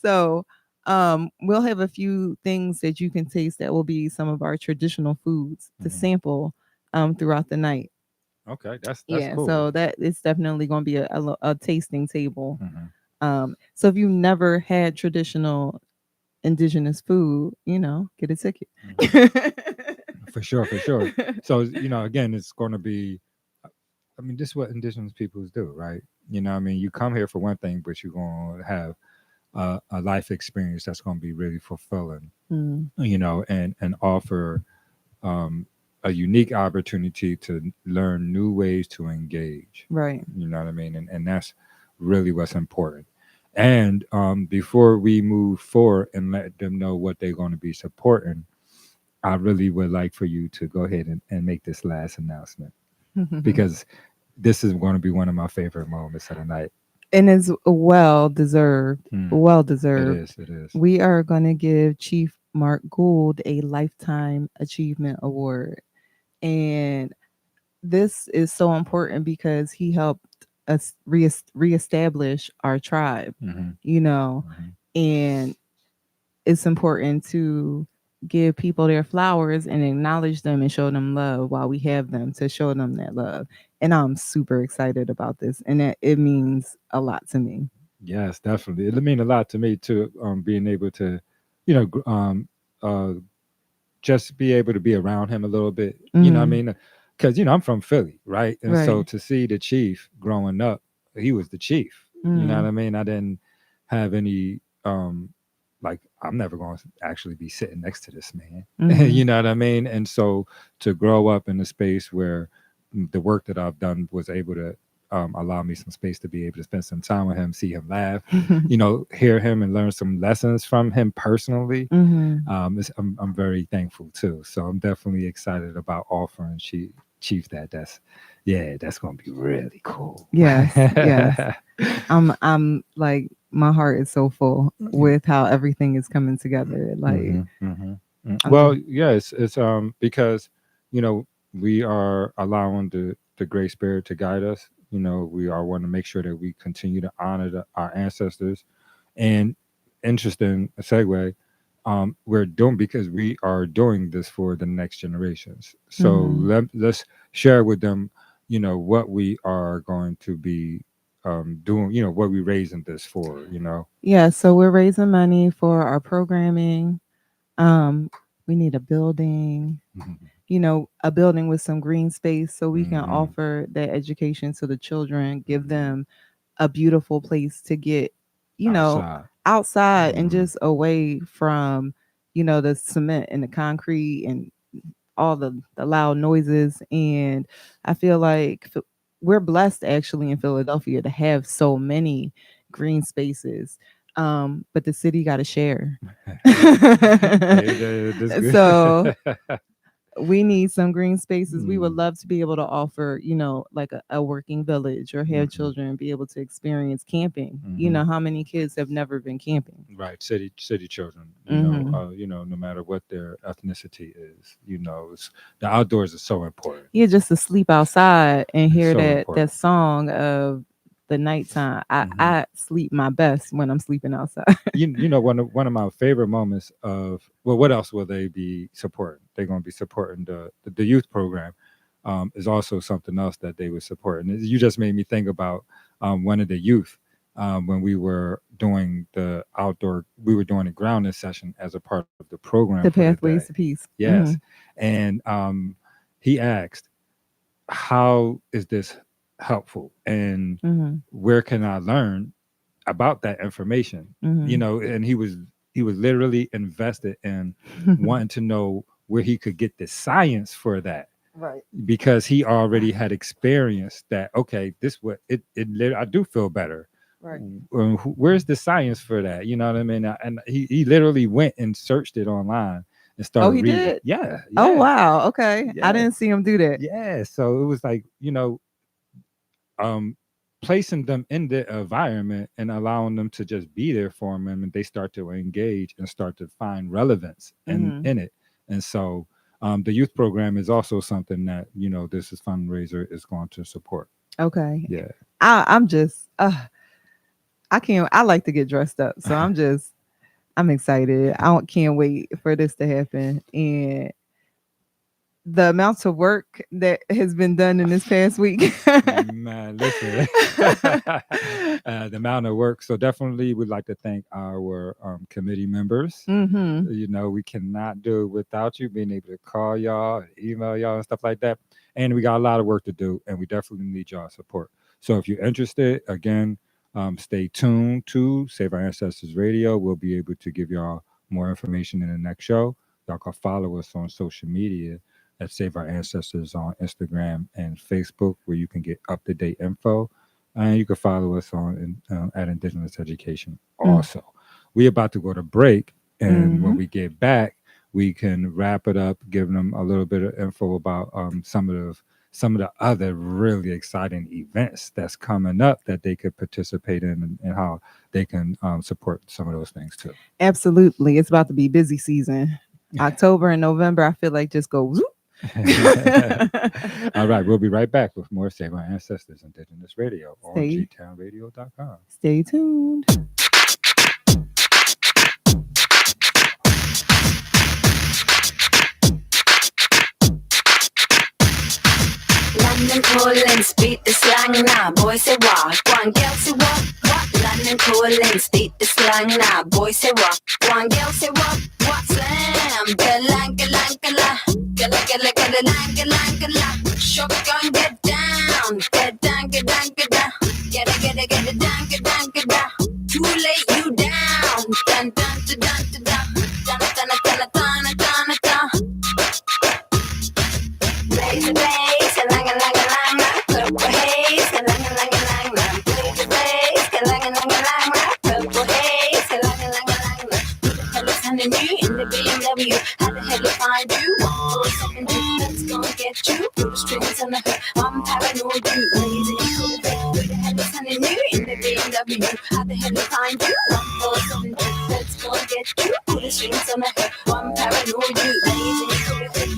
So, we'll have a few things that you can taste that will be some of our traditional foods to sample throughout the night. Okay, that's cool. cool. So that it's definitely going to be a tasting table. So if you've never had traditional indigenous food, get a ticket. For sure. So again, it's going to be. I mean, this is what indigenous peoples do, right? You come here for one thing, but you're going to have a life experience that's going to be really fulfilling, and offer a unique opportunity to learn new ways to engage. Right. You know what I mean? And that's really what's important. And before we move forward and let them know what they're going to be supporting, I really would like for you to go ahead and make this last announcement because this is going to be one of my favorite moments of the night. And it's well deserved. Well deserved. It is. We are going to give Chief Mark Gould a Lifetime Achievement Award. And this is so important because he helped us reestablish our tribe, and it's important to give people their flowers and acknowledge them and show them love while we have them, to show them that love. And I'm super excited about this, and it means a lot to me. Yes, definitely. It means a lot to me too. Being able to, just be able to be around him a little bit. You know what I mean? Because I'm from Philly, right? And so to see the chief growing up, he was the chief. You know what I mean? I didn't have any like, I'm never going to actually be sitting next to this man. You know what I mean? And so to grow up in a space where the work that I've done was able to allow me some space to be able to spend some time with him, see him laugh, hear him and learn some lessons from him personally. I'm very thankful too. So I'm definitely excited about offering Chief that. That's going to be really cool. Yes. I'm like, my heart is so full with how everything is coming together. Like, well, yes, it's because we are allowing the Great Spirit to guide us. We are want to make sure that we continue to honor our ancestors. And interesting segue, we're doing, because we are doing this for the next generations. So let's share with them, what we are going to be doing, what we're raising this for, Yeah, so we're raising money for our programming. We need a building. A building with some green space so we can offer that education to the children, give them a beautiful place to get, outside and just away from, the cement and the concrete and all the loud noises. And I feel like we're blessed actually in Philadelphia to have so many green spaces. But the city got to share. So We need some green spaces. We would love to be able to offer, like a working village or have children be able to experience camping. You know, how many kids have never been camping? Right, city children. No matter what their ethnicity is, the outdoors is so important. Yeah, just to sleep outside and hear so that important. song of the nighttime. I sleep my best when I'm sleeping outside. One of my favorite moments of, well, what else will they be supporting? They're going to be supporting the youth program. Is also something else that they would support. And you just made me think about one of the youth when we were doing the grounding session as a part of the program. The Pathways to Peace. Yes. And he asked, how is this helpful? And where can I learn about that information? And he was literally invested in wanting to know where he could get the science for that. Right. Because he already had experienced that, okay, this what I do feel better. Right. Where's the science for that? You know what I mean? And he literally went and searched it online and started reading. Did? Yeah. Oh, wow. Okay. Yeah. I didn't see him do that. Yeah. So it was like, placing them in the environment and allowing them to just be there for them, and they start to engage and start to find relevance in it. And so the youth program is also something that, this is fundraiser is going to support. Okay. Yeah. I'm just, I like to get dressed up. So I'm excited. Can't wait for this to happen. And the amount of work that has been done in this past week. Man, listen, the amount of work. So definitely we'd like to thank our committee members. We cannot do it without you being able to call y'all, and email y'all and stuff like that. And we got a lot of work to do, and we definitely need y'all support. So if you're interested, again, stay tuned to Save Our Ancestors Radio. We'll be able to give y'all more information in the next show. Y'all can follow us on social media at Save Our Ancestors on Instagram and Facebook, where you can get up-to-date info. And you can follow us on at Indigenous Education also. We're about to go to break, and when we get back, we can wrap it up, giving them a little bit of info about some of the other really exciting events that's coming up that they could participate in, and how they can support some of those things too. Absolutely. It's about to be busy season. October and November, I feel like just go whoop. All right, we'll be right back with more Save Our Ancestors Indigenous Radio on gtownradio.com. Stay tuned. London calling, speak the slang now. Boy say what? One girl say what? London calling, speak the slang now. Boy say what? One girl say what? Slam. Galang, galang, galang. Gala, gala, gala, lang, galang, galang. Shotgun, get down. Get down, get down, get down. Get it, get it, down, get down, get down. Too late, you down. Dun, dun, dun, dun, dun, dun. Dun, dun, dun, dun, dun, dun, dun. Blaze the blaze, galang, galang, galang. Purple haze, galang, galang, galang. Blaze the blaze, galang, galang, galang. Purple haze, galang, galang, galang. Who the hell is handing you in the BMW? How the hell you find you? 147, let's go and get you. Put the strings on the hook, I'm paranoid you. Lazy, who the hell is handing you in the BMW? How the hell you find you? 147, let's go and get you. Put the strings on the hook, I'm paranoid you. Lazy,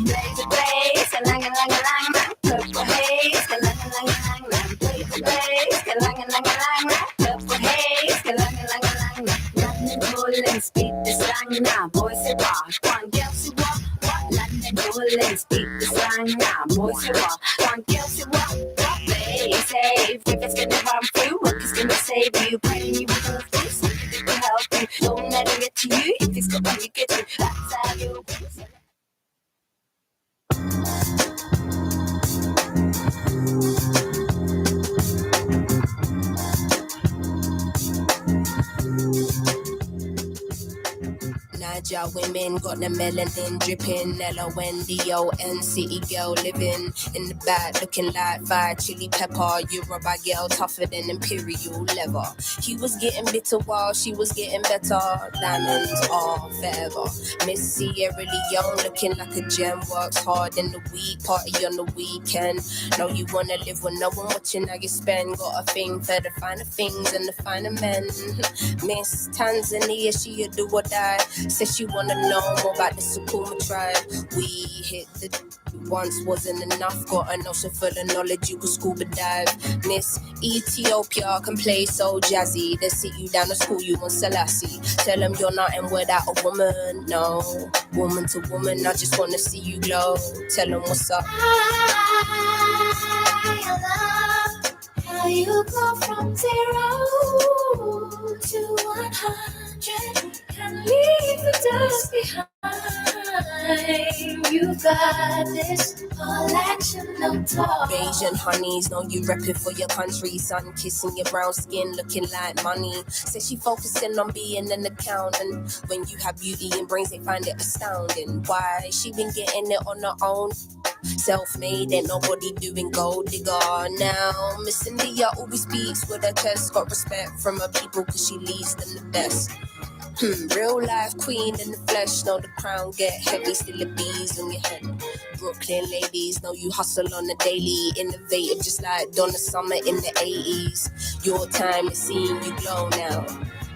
blaze the blaze, galang, galang, galang. Purple haze, galang, galang, galang. Blaze the blaze, galang, galang, galang. Purple haze, galang, galang, galang. London calling, speak the slang now. Boy say what? One girl say what? London calling, speak the slang now. Boy say what? One girl say what? They say if it's gonna run through, work is gonna save you. Praying you will go through, something will help you. Don't let it get to you. If it's gonna you get you, that's how you be. Ja women got the melanin dripping. L-O-N-D-O-N, city girl living in the back, looking like fire chili pepper. Yoruba girl tougher than imperial leather. He was getting bitter while she was getting better. Diamonds are forever. Miss Sierra Leone looking like a gem. Works hard in the week, party on the weekend. Know you wanna live when no one watching how you spend. Got a thing for the finer things and the finer men. Miss Tanzania, she a do or die. Says she wanna know more about the Sukuma tribe. We hit the once wasn't enough. Got an ocean full of knowledge, you could scuba dive. Miss Ethiopia can play so jazzy. They sit you down to school, you on Selassie. Tell them you're nothing without a woman. No, woman to woman, I just wanna see you glow. Tell them what's up. I love how you go from 0 to 100 and leave the dust behind. You got this, all action, no talk. Asian honeys, know you repping for your country. Sun kissing your brown skin, looking like money. Says she focusing on being an accountant. When you have beauty and brains, they find it astounding. Why? She been getting it on her own. Self-made, ain't nobody doing gold digger now. Miss India always speaks with her chest. Got respect from her people cause she leads them the best. Real life queen in the flesh. Know the crown get heavy, still the bees on your head. Brooklyn ladies, know you hustle on the daily. Innovative just like Donna Summer in the 80s. Your time is seeing you glow now.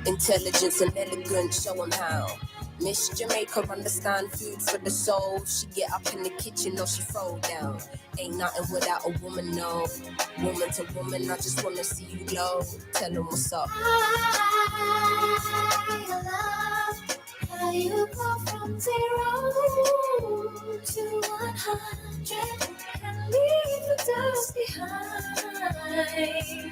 Intelligence and elegance, show them how. Miss Jamaica understand food for the soul. She get up in the kitchen or she throw down. Ain't nothing without a woman, no. Woman to woman, I just wanna see you glow. Tell them what's up. I love how you go from 0 to 100 and leave the dust behind.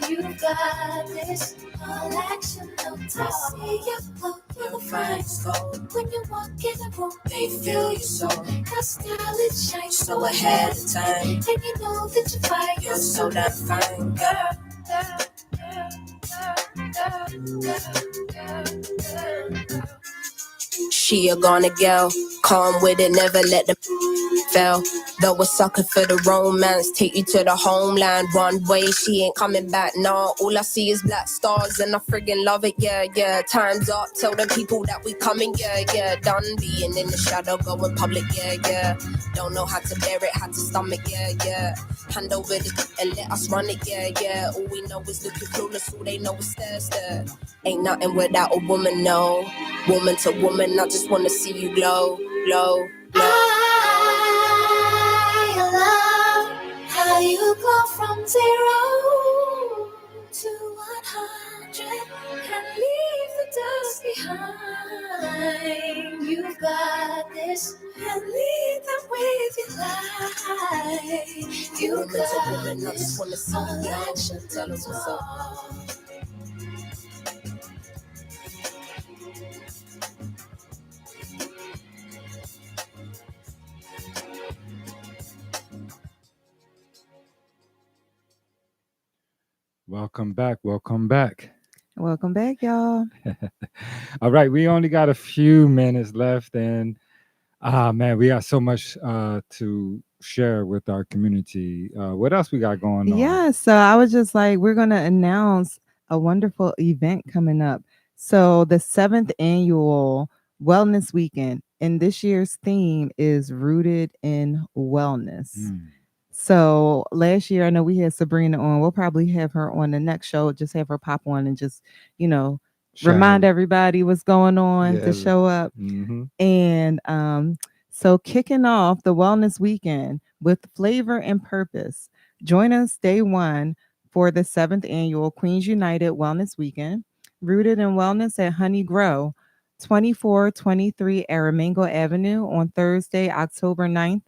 You got this, all action, no talk. See you glow, you're the finest gold. When you walk in the room, They feel your soul. your style it shines So ahead of time. and you know that you're fine. You're so damn fine, girl. She a gonna girl, calm with it, never let them fail. Though a sucker for the romance, take you to the homeland. One way, she ain't coming back, nah. All I see is black stars and I friggin' love it, yeah, yeah. Time's up, tell the people that we coming, yeah, yeah. Done being in the shadow, going public, yeah, yeah. Don't know how to bear it, how to stomach, yeah, yeah. Hand over the and let us run it, yeah, yeah. All we know is looking clueless, all they know is stare. Ain't nothing without a woman, no. Woman to woman, I just wanna see you glow, glow, glow. I love how you go from 0 to 100 and leave the dust behind. You got this, and lead them with your life. You Woman to got woman, I this, just wanna see all you glow. action, Tell us what's up. Welcome back. Welcome back. Welcome back, y'all. All right, we only got a few minutes left, and man, we got so much to share with our community. What else we got going on? Yeah, so I was just like, we're going to announce a wonderful event coming up. So the 7th annual Wellness Weekend, and this year's theme is Rooted in Wellness. So last year, I know we had Sabrina on. We'll probably have her on the next show. Just have her pop on and just, remind everybody what's going on to show up. And so kicking off the Wellness Weekend with Flavor and Purpose. Join us day one for the 7th annual Queens United Wellness Weekend, Rooted in Wellness at Honey Grow, 2423 Aramingo Avenue on Thursday, October 9th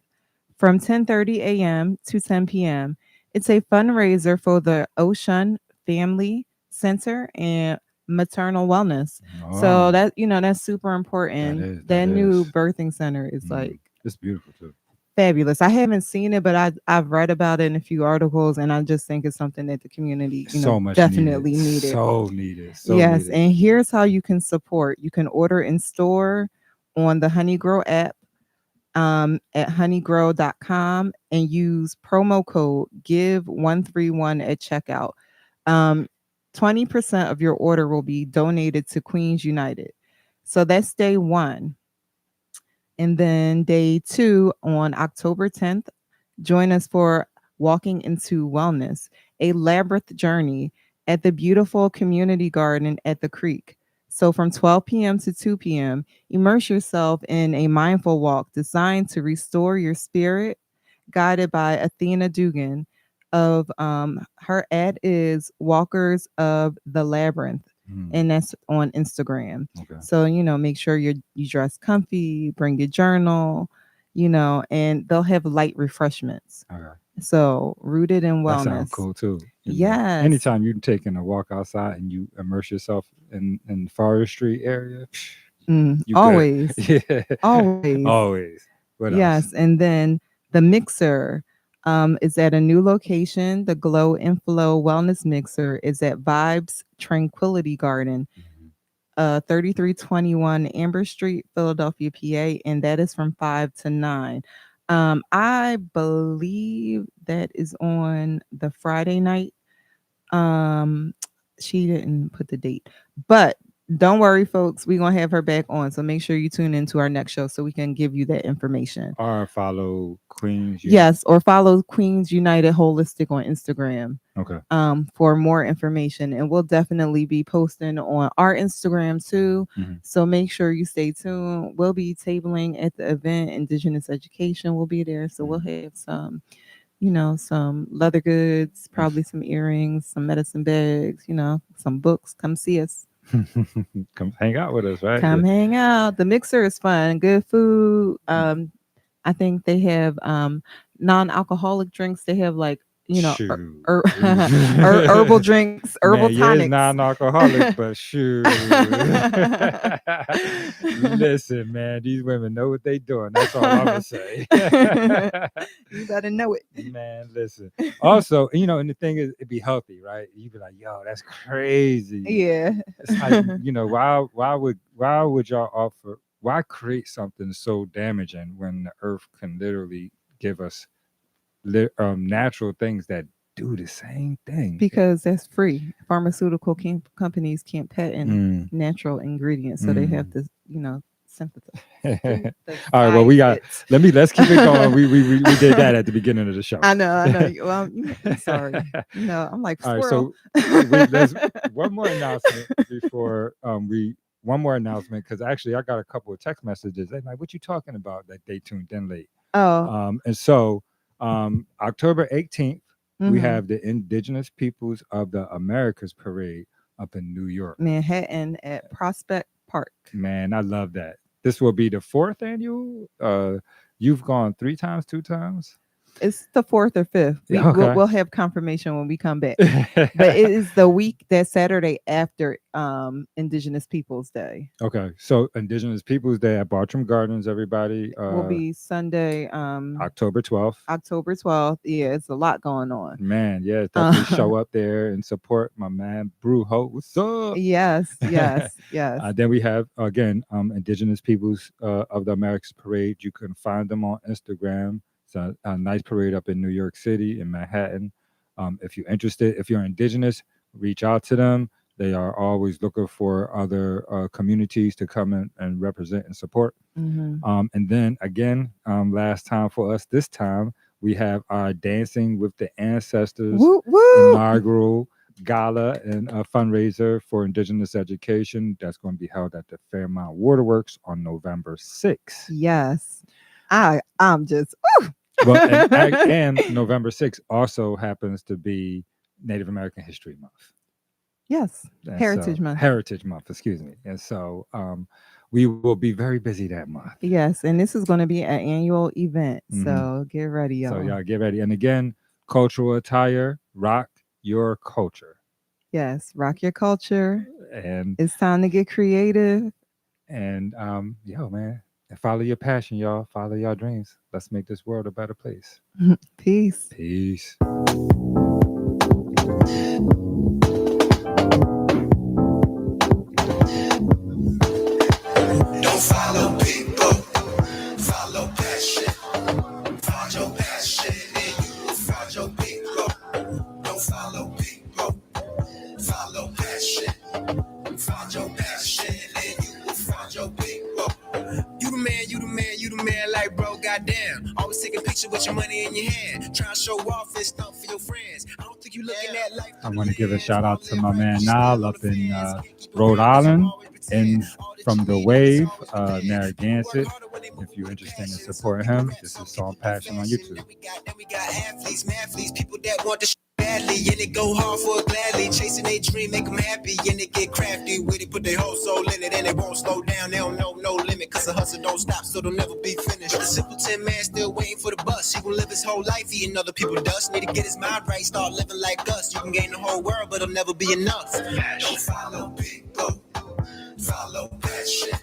from 10:30 a.m. to 10 p.m. It's a fundraiser for the Ocean Family Center and maternal wellness. So that's super important. That new birthing center is like, it's beautiful too. Fabulous. I haven't seen it, but I've read about it in a few articles, and I just think it's something that the community definitely needed. So needed. Yes, and here's how you can support. You can order in store on the Honeygrow app at honeygrow.com and use promo code GIVE131 at checkout. 20% of your order will be donated to Queens United. So that's day 1. And then day 2 on October 10th, join us for Walking into Wellness, a labyrinth journey at the beautiful community garden at the creek. So from 12 p.m. to 2 p.m., immerse yourself in a mindful walk designed to restore your spirit, guided by Athena Dugan of her ad is Walkers of the Labyrinth. And that's on Instagram. Okay. So, make sure you dress comfy, bring your journal, and they'll have light refreshments. Okay. So rooted in wellness. That sounds cool too. Yes. Anytime you're taking a walk outside and you immerse yourself in forestry area. Always. Yeah. Always. Always. What yes. else? And then the mixer is at a new location. The Glow and Flow Wellness Mixer is at Vibes Tranquility Garden, 3321 Amber Street, Philadelphia, PA, and that is from 5 to 9. I believe that is on the Friday night. She didn't put the date, but don't worry, folks. We're going to have her back on. So make sure you tune into our next show so we can give you that information. Or follow Queens United. Yes, or follow Queens United Holistic on Instagram. Okay. For more information. And we'll definitely be posting on our Instagram too. So make sure you stay tuned. We'll be tabling at the event. Indigenous Education will be there. So we'll have some, some leather goods, probably some earrings, some medicine bags, some books. Come see us. Come hang out with us, right? Come hang out. The mixer is fun. Good food. I think they have non-alcoholic drinks. They have like herbal drinks, herbal tonics. It's non-alcoholic, but shoot. Listen, man, these women know what they doing. That's all I'm gonna say. You better know it, man. Listen. Also, and the thing is, it'd be healthy, right? You'd be like, "Yo, that's crazy." Yeah. It's like, why would y'all offer? Why create something so damaging when the earth can literally give us natural things that do the same thing? Because that's free. Pharmaceutical companies can't patent natural ingredients, so they have to, synthesize. All right. Well, let's keep it going. We did that at the beginning of the show. I know. Well, sorry. I'm like squirrel. All right. So there's one more announcement before one more announcement, because actually I got a couple of text messages. They're like, "What you talking about?" That they tuned in late. Oh. And so October 18th, we have the Indigenous Peoples of the Americas Parade up in New York, Manhattan at Prospect Park. Man, I love that. This will be the 4th annual. You've gone 3 times, 2 times. It's the 4th or 5th. We'll have confirmation when we come back. But it is the week, that Saturday after Indigenous Peoples Day. Okay, so Indigenous Peoples Day at Bartram Gardens, everybody. Will be Sunday, October 12th. October 12th. Yeah, it's a lot going on. Man, yeah, definitely show up there and support my man Brujo. What's up? Yes. Then we have again Indigenous Peoples of the Americas Parade. You can find them on Instagram. It's a nice parade up in New York City, in Manhattan. If you're interested, if you're Indigenous, reach out to them. They are always looking for other communities to come in and represent and support. And then again, last time for us, this time we have our Dancing with the Ancestors inaugural gala and a fundraiser for Indigenous education. That's going to be held at the Fairmount Waterworks on November 6th. Yes. I'm just... Well, and November 6th also happens to be Native American History Month. Yes, Heritage Month. Heritage Month, excuse me. And so we will be very busy that month. Yes, and this is going to be an annual event. So get ready, y'all. So y'all get ready. And again, cultural attire, rock your culture. Yes, rock your culture. And it's time to get creative. And man. And follow your passion, y'all. Follow your dreams. Let's make this world a better place. Peace. Peace. Don't follow people. money in your hand, try to show off and stuff for your friends. I don't think you looking at life. I want to give a shout out to my man Nile up in Rhode Island, and from the Wave, Narragansett. If you're interested in supporting him, this is Song Passion on YouTube. Then we got athletes, mathletes, people that want to badly, and they go hard for it gladly, chasing their dream, make them happy, and they get crafty with it, put their whole soul in it, and they won't slow down, they don't know no limit, cause the hustle don't stop, so they'll never be finished. The simpleton man still waiting for the bus, he gon' live his whole life eating other people's dust, need to get his mind right, start living like us, you can gain the whole world, but it'll never be enough. Don't follow people, follow passion,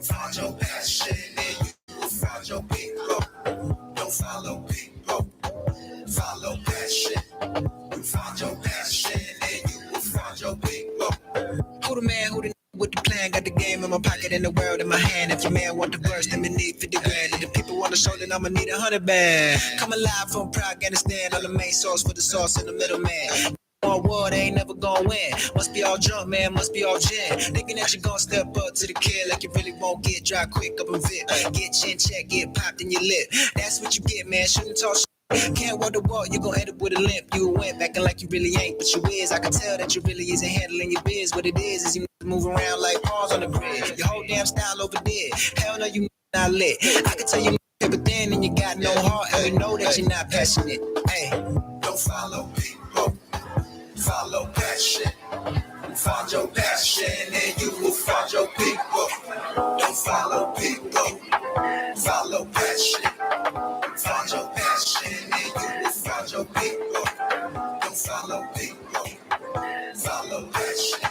find your passion, and you will find your people. Don't follow people, follow passion. You find your passion and you will find your people. Who the man, who the with the plan? Got the game in my pocket and the world in my hand. If your man want the verse, then me need 50 grand. If the people want the show, then I'ma need 100 band. Come alive from Afghanistan, on the main source for the sauce in the middle man. All war, they ain't never gonna win. Must be all drunk, man, must be all gin. Thinking that you gonna step up to the kid like you really won't get dry quick up and vip. Get chin check, get popped in your lip. That's what you get, man, shouldn't talk shit. Can't walk the walk, you gon' end up with a limp. You went acting like you really ain't, but you is. I can tell that you really isn't handling your biz. What it is you move around like pawns on the grid. Your whole damn style over there. Hell no, you not lit. I can tell you paper thin and you got no heart, and we know that you're not passionate. Hey, don't follow people, follow passion. Find your passion and you will find your people. Don't follow people, follow passion. Find your passion and you will find your people. Don't follow people, follow passion.